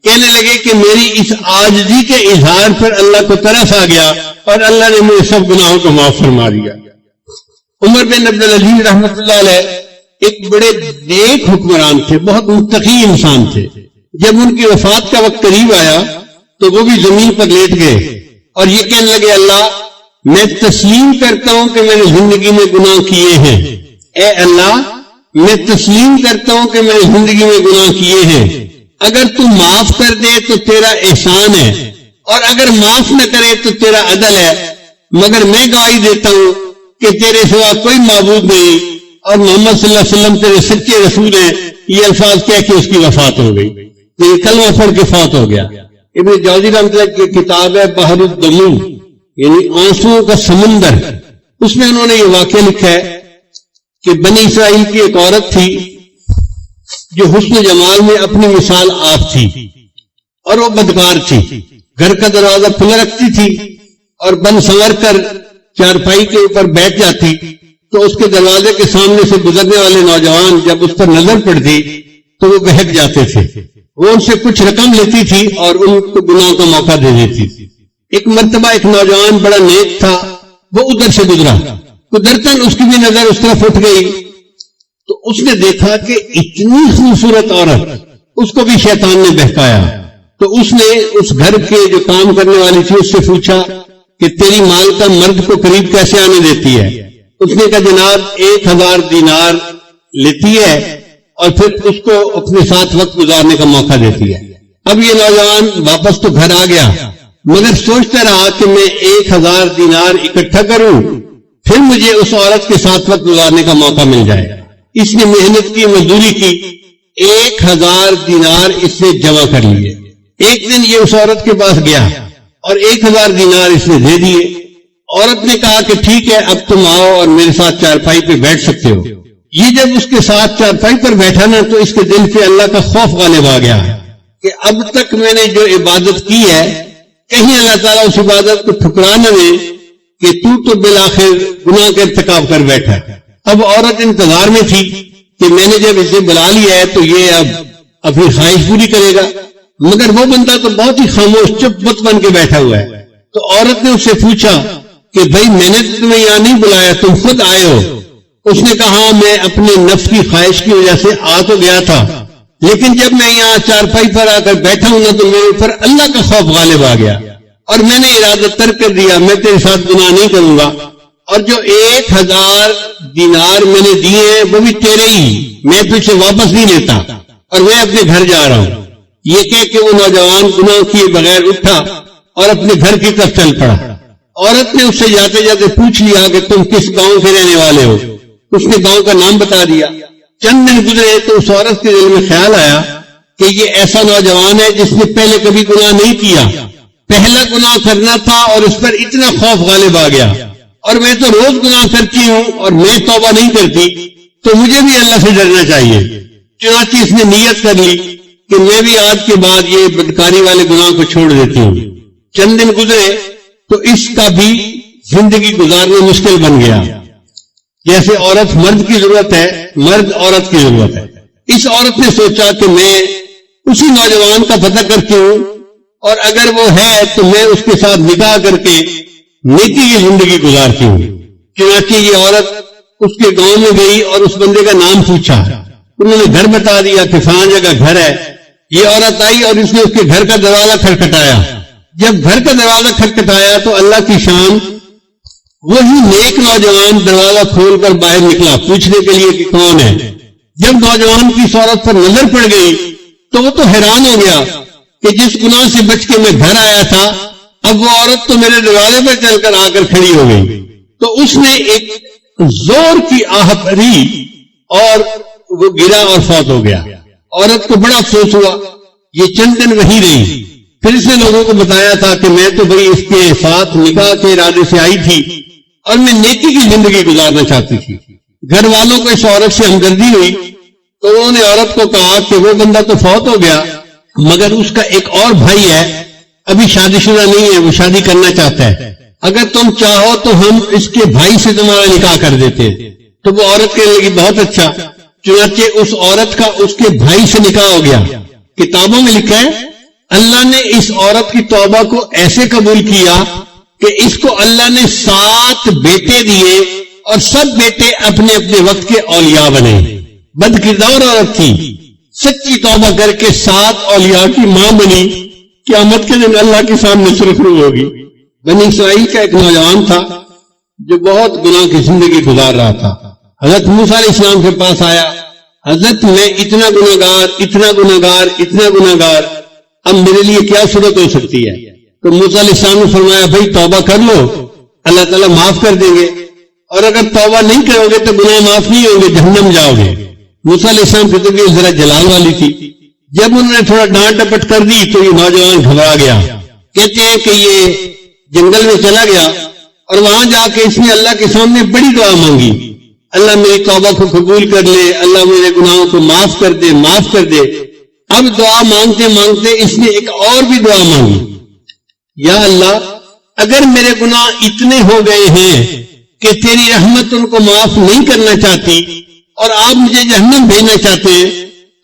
کہنے لگے کہ میری اس عاجزی کے اظہار پر اللہ کو ترس آ گیا اور اللہ نے میرے سب گناہوں کو معاف فرما دیا. عمر بن عبدالعزیز رحمۃ اللہ علیہ ایک بڑے نیک حکمران تھے، بہت متقی انسان تھے. جب ان کی وفات کا وقت قریب آیا تو وہ بھی زمین پر لیٹ گئے اور یہ کہنے لگے اللہ میں تسلیم کرتا ہوں کہ میں نے زندگی میں گناہ کیے ہیں. اے اللہ میں تسلیم کرتا ہوں کہ میں نے زندگی میں گناہ کیے ہیں. اگر تو معاف کر دے تو تیرا احسان ہے اور اگر معاف نہ کرے تو تیرا عدل ہے. مگر میں گواہی دیتا ہوں کہ تیرے سوا کوئی معبود نہیں اور محمد صلی اللہ علیہ وسلم تیرے سچے رسول ہیں. یہ الفاظ کہہ کے اس کی وفات ہو گئی. یہ کلمہ پڑھ کے فوت ہو گیا. ابن جوزی رحمۃ اللہ کی کتاب ہے بحر الدموع یعنی آنسوؤں کا سمندر، اس میں انہوں نے یہ واقعہ لکھا ہے کہ بنی اسرائیل کی ایک عورت تھی جو حسن جمال میں اپنی مثال آپ تھی اور وہ بدکار تھی. گھر کا دروازہ کھلا رکھتی تھی اور بن سنور کر چارپائی کے اوپر بیٹھ جاتی تو اس کے دروازے کے سامنے سے گزرنے والے نوجوان جب اس پر نظر پڑتی تو وہ بہک جاتے تھے. وہ ان سے کچھ رقم لیتی تھی اور ان کو گناہ کا موقع دے دیتی تھی. ایک مرتبہ ایک نوجوان بڑا نیک تھا، وہ ادھر سے گزرا، قدرتاً اس کی بھی نظر اس طرف اٹھ گئی تو اس نے دیکھا کہ اتنی خوبصورت عورت، اس کو بھی شیطان نے بہکایا. تو اس نے اس گھر کے جو کام کرنے والی تھی اس سے پوچھا کہ تیری مال کا مرد کو قریب کیسے آنے دیتی ہے؟ اس نے کہا جناب 1000 دینار لیتی ہے اور پھر اس کو اپنے ساتھ وقت گزارنے کا موقع دیتی ہے. اب یہ نوجوان واپس تو گھر آ گیا مگر سوچتا رہا کہ میں 1000 دینار اکٹھا کروں پھر مجھے اس عورت کے ساتھ وقت گزارنے کا موقع مل جائے. اس نے محنت کی، مزدوری کی، 1000 دینار اس نے جمع کر لیے. ایک دن یہ اس عورت کے پاس گیا اور 1000 دینار اس نے دے دیے. عورت نے کہا کہ ٹھیک ہے اب تم آؤ اور میرے ساتھ چارپائی پہ بیٹھ سکتے ہو. یہ جب اس کے ساتھ چارپائی پر بیٹھا نا تو اس کے دل پہ اللہ کا خوف غالب آ گیا کہ اب تک میں نے جو عبادت کی ہے کہیں اللہ تعالیٰ اس عبادت کو ٹھکرا نہ دے کہ تو بالآخر گناہ کا ارتکاب کر بیٹھا. اب عورت انتظار میں تھی کہ میں نے جب اسے بلا لیا ہے تو یہ اب اپنی خواہش پوری کرے گا، مگر وہ بندہ تو بہت ہی خاموش چپ بت بن کے بیٹھا ہوا ہے. تو عورت نے اس سے پوچھا کہ بھائی میں نے تمہیں یہاں نہیں بلایا، تم خود آئے ہو. اس نے کہا میں اپنے نفس کی خواہش کی وجہ سے آ تو گیا تھا لیکن جب میں یہاں چارپائی پر آ کر بیٹھا ہوں نا تو میرے اوپر اللہ کا خوف غالب آ گیا اور میں نے ارادہ ترک کر دیا، میں تیرے ساتھ گناہ نہیں کروں گا اور جو 1000 دینار میں نے دیے ہیں وہ بھی تیرے ہی، میں تجھ سے واپس نہیں لیتا اور میں اپنے گھر جا رہا ہوں. یہ کہہ کے وہ نوجوان گناہ کیے بغیر اٹھا اور اپنے گھر کی طرف چل پڑا. عورت نے اس سے جاتے جاتے پوچھ لیا کہ تم کس گاؤں کے رہنے والے ہو؟ اس نے گاؤں کا نام بتا دیا. چند دن گزرے تو اس عورت کے دل میں خیال آیا کہ یہ ایسا نوجوان ہے جس نے پہلے کبھی گناہ نہیں کیا، پہلا گناہ کرنا تھا اور اس پر اتنا خوف غالب آ گیا اور میں تو روز گناہ کرتی ہوں اور میں توبہ نہیں کرتی تو مجھے بھی اللہ سے ڈرنا چاہیے. چنانچہ اس نے نیت کر لی کہ میں بھی آج کے بعد یہ بدکاری والے گناہ کو چھوڑ دیتی ہوں. چند دن گزرے تو اس کا بھی زندگی گزارنا مشکل بن گیا. جیسے عورت مرد کی ضرورت ہے، مرد عورت کی ضرورت ہے. اس عورت نے سوچا کہ میں اسی نوجوان کا پتہ کرتی ہوں اور اگر وہ ہے تو میں اس کے ساتھ نکاح کر کے نیکی کی زندگی گزارتی ہوں. چنانچہ یہ عورت اس کے گاؤں میں گئی اور اس بندے کا نام پوچھا. انہوں نے گھر بتا دیا کہ فلاں جگہ گھر ہے. یہ عورت آئی اور اس نے اس کے گھر کا دروازہ کھٹکھٹایا. جب گھر کا دروازہ کھٹکھٹایا تو اللہ کی شان وہی نیک نوجوان دروازہ کھول کر باہر نکلا پوچھنے کے لیے کہ کون ہے. جب نوجوان کی عورت پر نظر پڑ گئی تو وہ تو حیران ہو گیا کہ جس گناہ سے بچ کے میں گھر آیا تھا اب وہ عورت تو میرے دروازے پر چل کر آ کر کھڑی ہو گئی. تو اس نے ایک زور کی آہ بھری اور وہ گرا اور فوت ہو گیا. عورت کو بڑا افسوس ہوا. یہ چند دن وہی رہی. پھر اس نے لوگوں کو بتایا تھا کہ میں تو بھائی اس کے ساتھ نکاح کے ارادے سے آئی تھی اور میں نیکی کی زندگی گزارنا چاہتی تھی. گھر والوں کو اس عورت سے ہمدردی ہوئی تو انہوں نے عورت کو کہا کہ وہ بندہ تو فوت ہو گیا مگر اس کا ایک اور بھائی ہے ابھی شادی شدہ نہیں ہے، وہ شادی کرنا چاہتا ہے، اگر تم چاہو تو ہم اس کے بھائی سے تمہارا نکاح کر دیتے ہیں. تو وہ عورت کہنے لگی بہت اچھا. چنانچہ اس عورت کا اس کے بھائی سے نکاح ہو گیا. کتابوں میں لکھا ہے اللہ نے اس عورت کی توبہ کو ایسے قبول کیا کہ اس کو اللہ نے 7 بیٹے دیے اور سب بیٹے اپنے اپنے وقت کے اولیاء بنے. بد کردار عورت تھی، سچی توبہ کر کے 7 اولیاء کی ماں بنی، قیامت کے دن اللہ کے سامنے سرخرو ہوگی۔ بنی اسرائیل کا ایک نوجوان تھا جو بہت گناہ کی زندگی گزار رہا تھا، حضرت موسیٰ علیہ السلام کے پاس آیا، حضرت میں اتنا گناہگار اتنا گناہگار اتنا گناہگار، اب میرے لیے کیا صورت ہو سکتی ہے؟ تو موسیٰ علیہ السلام نے فرمایا بھائی توبہ کر لو، اللہ تعالیٰ معاف کر دیں گے، اور اگر توبہ نہیں کرو گے تو گناہ معاف نہیں ہوں گے، جہنم جاؤ گے۔ موسیٰ علیہ السلام کی طبیعت ذرا جلال والی تھی، جب انہوں نے تھوڑا ڈانٹ ڈپٹ کر دی تو یہ نوجوان گھبرا گیا۔ کہتے ہیں کہ یہ جنگل میں چلا گیا اور وہاں جا کے اس نے اللہ کے سامنے بڑی دعا مانگی، اللہ میری توبہ کو قبول کر لے، اللہ میرے گناہوں کو معاف کر دے، معاف کر دے۔ اب دعا مانگتے مانگتے اس نے ایک اور بھی دعا مانگی، یا اللہ اگر میرے گناہ اتنے ہو گئے ہیں کہ تیری رحمت ان کو معاف نہیں کرنا چاہتی اور آپ مجھے جہنم بھیجنا چاہتے ہیں،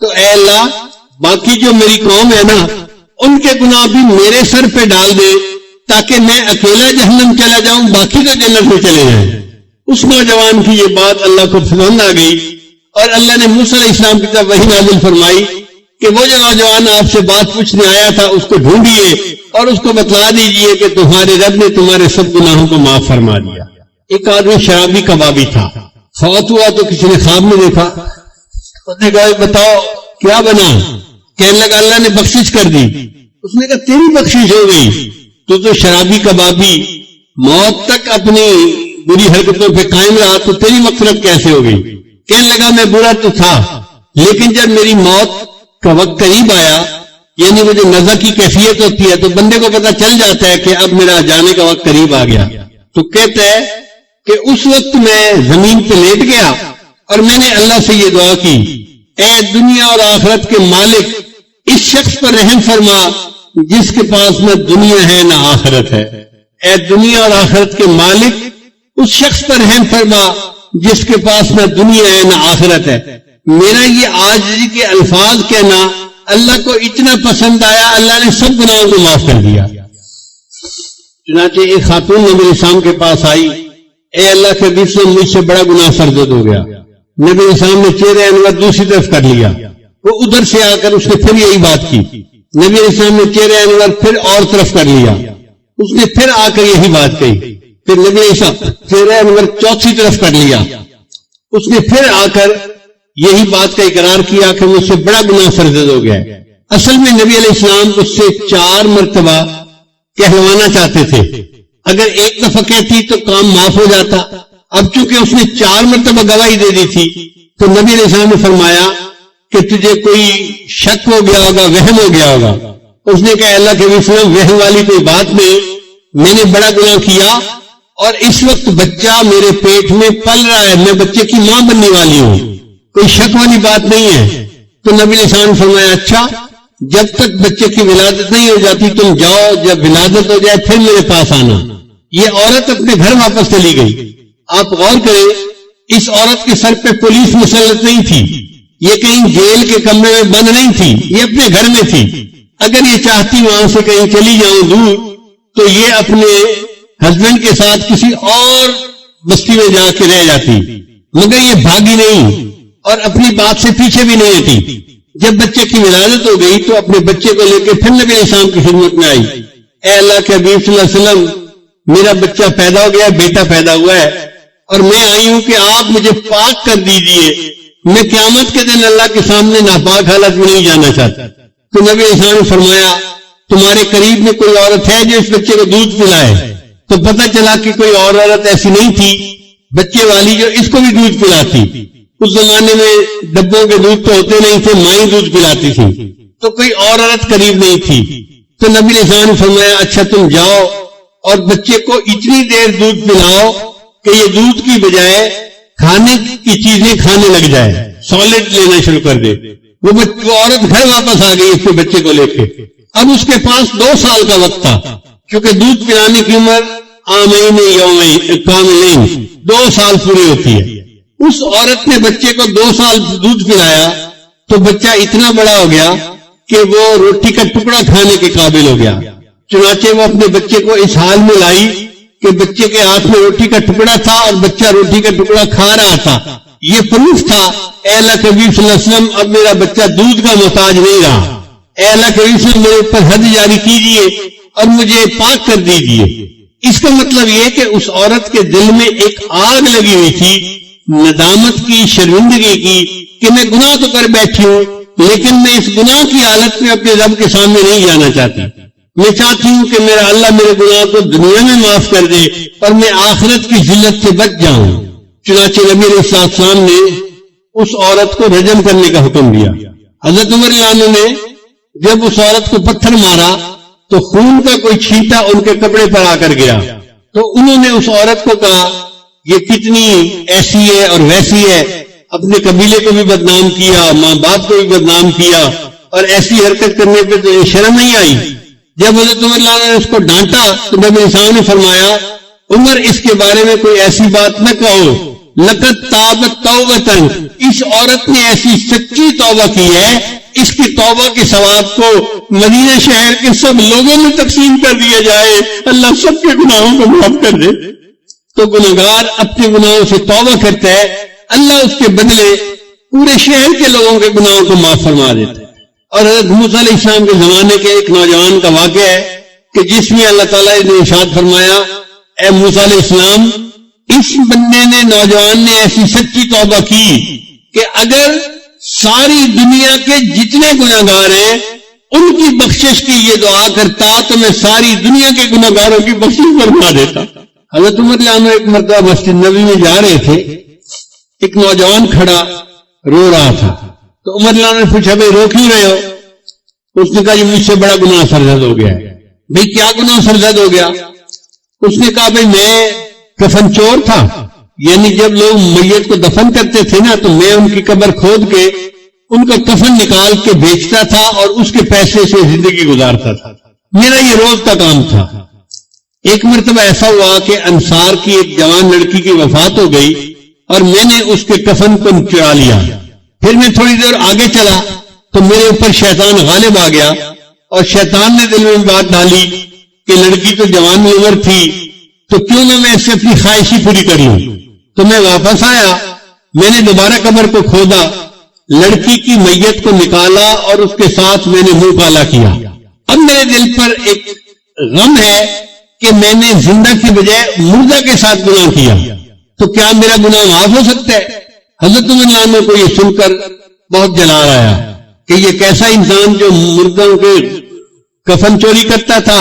تو اے اللہ باقی جو میری قوم ہے نا ان کے گناہ بھی میرے سر پہ ڈال دے تاکہ میں اکیلا جہنم چلا جاؤں، باقی تو جنت میں چلے جائیں۔ اس نوجوان کی یہ بات اللہ کو پسند آ گئی اور اللہ نے موسیٰ علیہ السلام کی طرف وحی نازل فرمائی کہ وہ جو نوجوان آپ سے بات پوچھنے آیا تھا اس کو ڈھونڈیے اور اس کو بتلا دیجئے کہ تمہارے رب نے تمہارے سب گناہوں کو معاف فرما دیا۔ ایک آدمی شرابی کبابی تھا، فوت ہوا تو کسی نے خواب میں دیکھا، اس نے کہا بتاؤ کیا بنا؟ کہنے لگا اللہ نے بخشش کر دی۔ اس نے کہا تیری بخشش ہو گئی؟ تو شرابی کبابی موت تک اپنی بری حرکتوں پہ قائم رہا، تو تیری مغفرت کیسے ہو گئی؟ کہنے لگا میں برا تو تھا لیکن جب میری موت کا وقت قریب آیا، یعنی وہ جو نزع کی کیفیت ہوتی ہے تو بندے کو پتہ چل جاتا ہے کہ اب میرا جانے کا وقت قریب آ گیا، تو کہتا ہے کہ اس وقت میں زمین پہ لیٹ گیا اور میں نے اللہ سے یہ دعا کی، اے دنیا اور آخرت کے مالک اس شخص پر رحم فرما جس کے پاس نہ دنیا ہے نہ آخرت ہے، اے دنیا اور آخرت کے مالک اس شخص پر رحم فرما جس کے پاس نہ دنیا ہے نہ آخرت ہے۔ میرا یہ عاجزی کے الفاظ کہنا اللہ کو اتنا پسند آیا، اللہ نے سب گناہوں کو معاف کر دیا۔ چنانچہ ایک خاتون نبی علیہ السلام کے پاس آئی، اے اللہ کے حبیب سے مجھ سے بڑا گناہ سرزد ہو گیا۔ نبی علیہ السلام نے چہرہ انور دوسری طرف کر لیا، وہ ادھر سے آ کر اس نے پھر یہی بات کی، نبی علیہ السلام نے چہرہ انور پھر اور طرف کر لیا، اس نے پھر آ کر یہی بات کہی، پھر نبی علیہ السلام چہرہ انور چوتھی طرف کر لیا، اس نے پھر آ کر یہی بات کا اقرار کیا کہ مجھ سے بڑا گناہ سرزد ہو گیا ہے۔ اصل میں نبی علیہ السلام اس سے 4 مرتبہ کہلوانا چاہتے تھے، اگر ایک دفعہ کہتی تو کام معاف ہو جاتا، اب چونکہ اس نے 4 مرتبہ گواہی دے دی تھی تو نبی علیہ السلام نے فرمایا کہ تجھے کوئی شک ہو گیا ہوگا، وہم ہو گیا ہوگا۔ اس نے کہا اللہ کے وسلم وہم والی کوئی بات نہیں، میں نے بڑا گناہ کیا اور اس وقت بچہ میرے پیٹ میں پل رہا ہے، میں بچے کی ماں بننے والی ہوں، کوئی شک والی بات نہیں ہے۔ تو نبی علیہ السلام نے فرمایا اچھا جب تک بچے کی ولادت نہیں ہو جاتی تم جاؤ، جب ولادت ہو جائے پھر میرے پاس آنا۔ یہ عورت اپنے گھر واپس چلی گئی۔ آپ غور کریں اس عورت کے سر پہ پولیس مسلط نہیں تھی، یہ کہیں جیل کے کمرے میں بند نہیں تھی، یہ اپنے گھر میں تھی۔ اگر یہ چاہتی وہاں سے کہیں چلی جاؤں دور تو یہ اپنے ہسبینڈ کے ساتھ کسی اور بستی میں جا کے رہ جاتی، مگر یہ بھاگی نہیں اور اپنی بات سے پیچھے بھی نہیں ہٹی۔ جب بچے کی ولادت ہو گئی تو اپنے بچے کو لے کے پھر نبی علیہ السلام کی خدمت میں آئی، اے اللہ کے حبیب صلی اللہ علیہ وسلم میرا بچہ پیدا ہو گیا، بیٹا پیدا ہوا ہے اور میں آئی ہوں کہ آپ مجھے پاک کر دیجئے، میں قیامت کے دن اللہ کے سامنے ناپاک حالت میں نہیں جانا چاہتا۔ تو نبی علیہ السلام نے فرمایا تمہارے قریب میں کوئی عورت ہے جو اس بچے کو دودھ پلائے؟ تو پتہ چلا کہ کوئی اور عورت ایسی نہیں تھی بچے والی جو اس کو بھی دودھ پلاتی۔ اس زمانے میں ڈبوں کے دودھ تو ہوتے نہیں تھے، مائیں دودھ پلاتی تھی، تو کوئی اور عورت قریب نہیں تھی۔ تو نبی علیہ السلام نے فرمایا اچھا تم جاؤ اور بچے کو اتنی دیر دودھ پلاؤ کہ یہ دودھ کی بجائے کھانے کی چیزیں کھانے لگ جائے، سالڈ لینا شروع کر دے۔ وہ عورت گھر واپس آ گئی اس کے بچے کو لے کے۔ اب اس کے پاس 2 سال کا وقت تھا، کیونکہ دودھ پلانے کی عمر عامین یومین کاملین 2 سال پوری ہوتی ہے۔ اس عورت نے بچے کو 2 سال دودھ پلایا تو بچہ اتنا بڑا ہو گیا کہ وہ روٹی کا ٹکڑا کھانے کے قابل ہو گیا۔ چنانچہ وہ اپنے بچے کو اس حال میں لائی کہ بچے کے ہاتھ میں روٹی کا ٹکڑا تھا اور بچہ روٹی کا ٹکڑا کھا رہا تھا، یہ پروف تھا اے اللہ کے نبی صلی اللہ علیہ وسلم اب میرا بچہ دودھ کا محتاج نہیں رہا، اے اللہ کے نبی صلی اللہ علیہ وسلم میرے اوپر حد جاری کیجئے اور مجھے پاک کر دیجئے۔ اس کا مطلب یہ کہ اس عورت کے دل میں ایک آگ لگی ہوئی تھی ندامت کی، شرمندگی کی، کہ میں گناہ تو کر بیٹھی ہوں لیکن میں اس گناہ کی حالت میں اپنے رب کے سامنے نہیں جانا چاہتی، میں چاہتی ہوں کہ میرا اللہ میرے گناہ کو دنیا میں معاف کر دے اور میں آخرت کی ذلت سے بچ جاؤں۔ چنانچہ نبی علیہ السلام نے اس عورت کو رجم کرنے کا حکم دیا۔ حضرت عمر رضی اللہ عنہ نے جب اس عورت کو پتھر مارا تو خون کا کوئی چھینٹا ان کے کپڑے پر آ کر گیا، تو انہوں نے اس عورت کو کہا یہ کتنی ایسی ہے اور ویسی ہے، اپنے قبیلے کو بھی بدنام کیا، ماں باپ کو بھی بدنام کیا، اور ایسی حرکت کرنے پہ تو یہ شرم نہیں آئی۔ جب حضرت عمر رضی اللہ عنہ نے اس کو ڈانٹا تو نبی اسلام نے فرمایا عمر اس کے بارے میں کوئی ایسی بات نہ کہو، لقد تابت توبتن، اس عورت نے ایسی سچی توبہ کی ہے، اس کی توبہ کے ثواب کو مدینہ شہر کے سب لوگوں میں تقسیم کر دیا جائے، اللہ سب کے گناہوں کو معاف کر دے۔ تو گناہگار اپنے گناہوں سے توبہ کرتا ہے، اللہ اس کے بدلے پورے شہر کے لوگوں کے گناہوں کو معاف فرما دیتا ہے۔ اور حضرت موسیٰ علیہ السلام کے زمانے کے ایک نوجوان کا واقعہ ہے کہ جس میں اللہ تعالیٰ نے ارشاد فرمایا اے موسیٰ علیہ السلام، اس بندے نے، نوجوان نے ایسی سچی توبہ کی کہ اگر ساری دنیا کے جتنے گناہگار ہیں ان کی بخشش کی یہ دعا کرتا تو میں ساری دنیا کے گناہگاروں کی بخشش فرما دیتا۔ حضرت عمر رضی اللہ عنہ ایک مرتبہ مسجد نبوی میں جا رہے تھے، ایک نوجوان کھڑا رو رہا تھا، تو عمر رضی اللہ عنہ نے پوچھا بھائی رو کیوں رہے ہو؟ اس نے کہا یہ مجھ سے بڑا گناہ سرزد ہو گیا ہے۔ بھائی کیا گناہ سرزد ہو گیا؟ اس نے کہا بھائی میں کفن چور تھا، یعنی جب لوگ میت کو دفن کرتے تھے نا تو میں ان کی قبر کھود کے ان کا کفن نکال کے بیچتا تھا اور اس کے پیسے سے زندگی گزارتا تھا، میرا یہ روز کا کام تھا۔ ایک مرتبہ ایسا ہوا کہ انصار کی ایک جوان لڑکی کی وفات ہو گئی اور میں نے اس کے کفن کو چرا لیا، پھر میں تھوڑی دیر آگے چلا تو میرے اوپر شیطان غالب آ گیا اور شیطان نے دل میں بات ڈالی کہ لڑکی تو جوان عمر تھی تو کیوں نہ میں اس سے اپنی خواہش ہی پوری کر لوں۔ تو میں واپس آیا، میں نے دوبارہ قبر کو کھودا، لڑکی کی میت کو نکالا اور اس کے ساتھ میں نے منہ کالا کیا۔ اب میرے دل پر ایک غم ہے کہ میں نے زندہ کی بجائے مردہ کے ساتھ گناہ کیا، تو کیا میرا گناہ معاف ہو سکتا ہے؟ حضرت عمر رضی اللہ عنہ کو یہ سن کر بہت جلال آیا کہ یہ کیسا انسان جو مردوں کے کفن چوری کرتا تھا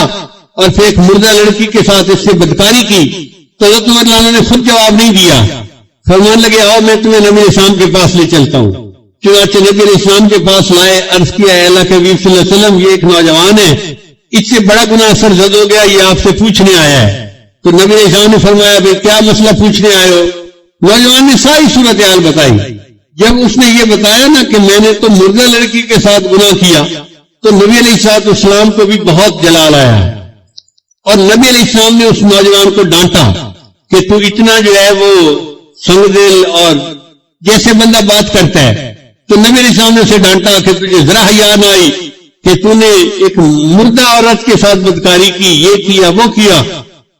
اور پھر ایک مردہ لڑکی کے ساتھ اس سے بدکاری کی۔ تو حضرت عمر رضی اللہ عنہ نے خود جواب نہیں دیا، فرمان لگے آؤ میں تمہیں نبی اسلام کے پاس لے چلتا ہوں۔ چنانچہ نبی علیہ السلام کے پاس لائے، عرض کیا اے اللہ کے حبیب صلی اللہ علیہ وسلم یہ ایک نوجوان ہے، اس سے بڑا گناہ سرزد ہو گیا، یہ آپ سے پوچھنے آیا ہے۔ تو نبی علیہ السلام نے فرمایا بھائی کیا مسئلہ پوچھنے آئے ہو؟ نوجوان نے ساری صورتحال بتائی۔ جب اس نے یہ بتایا نا کہ میں نے تو مردہ لڑکی کے ساتھ گناہ کیا تو نبی علیہ السلام کو بھی بہت جلال آیا اور نبی علیہ السلام نے اس نوجوان کو ڈانٹا کہ تو اتنا جو ہے وہ سنگ دل اور جیسے بندہ بات کرتا ہے۔ تو نبی علیہ السلام نے اسے ڈانٹا کہ تجھے ذرا حیا نہ آئی کہ تو نے ایک مردہ عورت کے ساتھ بدکاری کی، یہ کیا وہ کیا۔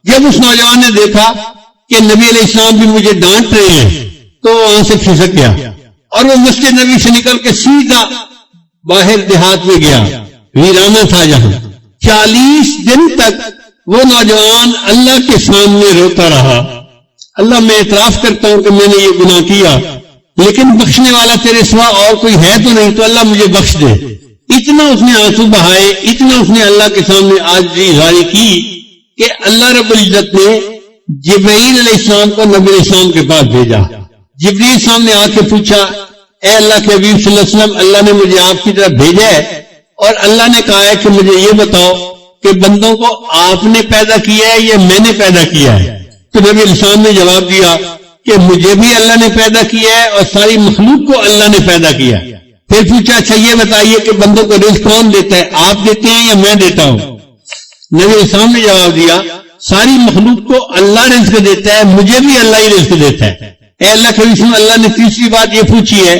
جب اس نوجوان نے دیکھا کہ نبی علیہ السلام بھی مجھے ڈانٹ رہے ہیں تو وہاں سے کھسک گیا اور وہ مسجد نبی سے نکل کے سیدھا باہر دیہات میں گیا، ویرانہ تھا جہاں۔ 40 دن تک وہ نوجوان اللہ کے سامنے روتا رہا، اللہ میں اعتراف کرتا ہوں کہ میں نے یہ گناہ کیا لیکن بخشنے والا تیرے سوا اور کوئی ہے تو نہیں، تو اللہ مجھے بخش دے۔ اتنا اس نے آنسو بہائے، اتنا اس نے اللہ کے سامنے عاجزی ظاہر کی کہ اللہ رب العزت نے جبرائیل علیہ السلام کو نبی علیہ السلام کے پاس بھیجا۔ جبرائیل سامنے آ کے پوچھا اے اللہ کے حبیب صلی اللہ علیہ وسلم، اللہ نے مجھے آپ کی طرف بھیجا ہے اور اللہ نے کہا ہے کہ مجھے یہ بتاؤ کہ بندوں کو آپ نے پیدا کیا ہے یا میں نے پیدا کیا ہے؟ تو نبی علیہ السلام نے جواب دیا کہ مجھے بھی اللہ نے پیدا کیا ہے اور ساری مخلوق کو اللہ نے پیدا کیا ہے۔ پھر پوچھا اچھا یہ بتائیے کہ بندوں کو رزق کون دیتا ہے، آپ دیتے ہیں یا میں دیتا ہوں؟ نبی علیہ السلام نے جواب دیا ساری مخلوق کو اللہ رزق دیتا ہے، مجھے بھی اللہ ہی رزق دیتا ہے۔ اے اللہ کے رسول، اللہ نے تیسری بات یہ پوچھی ہے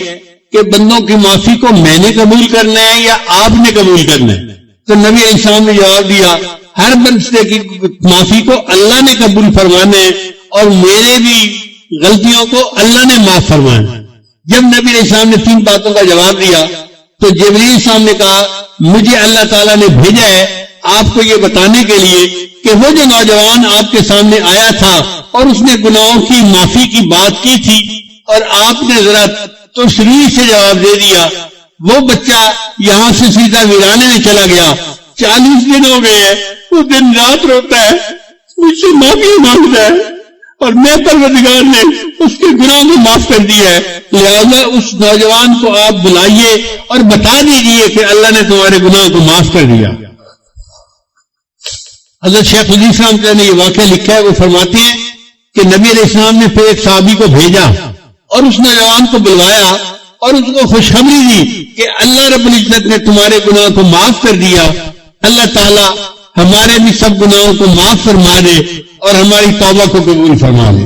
کہ بندوں کی معافی کو میں نے قبول کرنا ہے یا آپ نے قبول کرنا ہے؟ تو نبی علیہ السلام نے جواب دیا ہر بندے کی معافی کو اللہ نے قبول فرمانا ہے اور میرے بھی غلطیوں کو اللہ نے معاف فرمایا۔ جب نبی علیہ السلام نے 3 باتوں کا جواب دیا تو جبریل علیہ السلام نے کہا مجھے اللہ تعالیٰ نے بھیجا ہے آپ کو یہ بتانے کے لیے کہ وہ جو نوجوان آپ کے سامنے آیا تھا اور اس نے گناہوں کی معافی کی بات کی تھی اور آپ نے ذرا تشریح سے جواب دے دیا، وہ بچہ یہاں سے سیدھا ویرانے میں چلا گیا، 40 دن ہو گئے ہیں، وہ دن رات روتا ہے، مجھ سے معافی مانگتا ہے اور میں پروردگار نے اس کے گناہ کو معاف کر دیا ہے، لہذا اس نوجوان کو آپ بلائیے اور بتا دیجئے کہ اللہ نے تمہارے گناہ کو معاف کر دیا۔ حضرت شیخ حدیث رحمۃ اللہ نے یہ واقعہ لکھا ہے، وہ فرماتے ہیں کہ نبی علیہ السلام نے پھر ایک صحابی کو بھیجا اور اس نوجوان کو بلوایا اور اس کو خوشخبری دی کہ اللہ رب العزت نے تمہارے گناہ کو معاف کر دیا، اللہ تعالیٰ ہمارے بھی سب گناہوں کو معاف فرما دے اور ہماری توبہ کو قبول فرما دے۔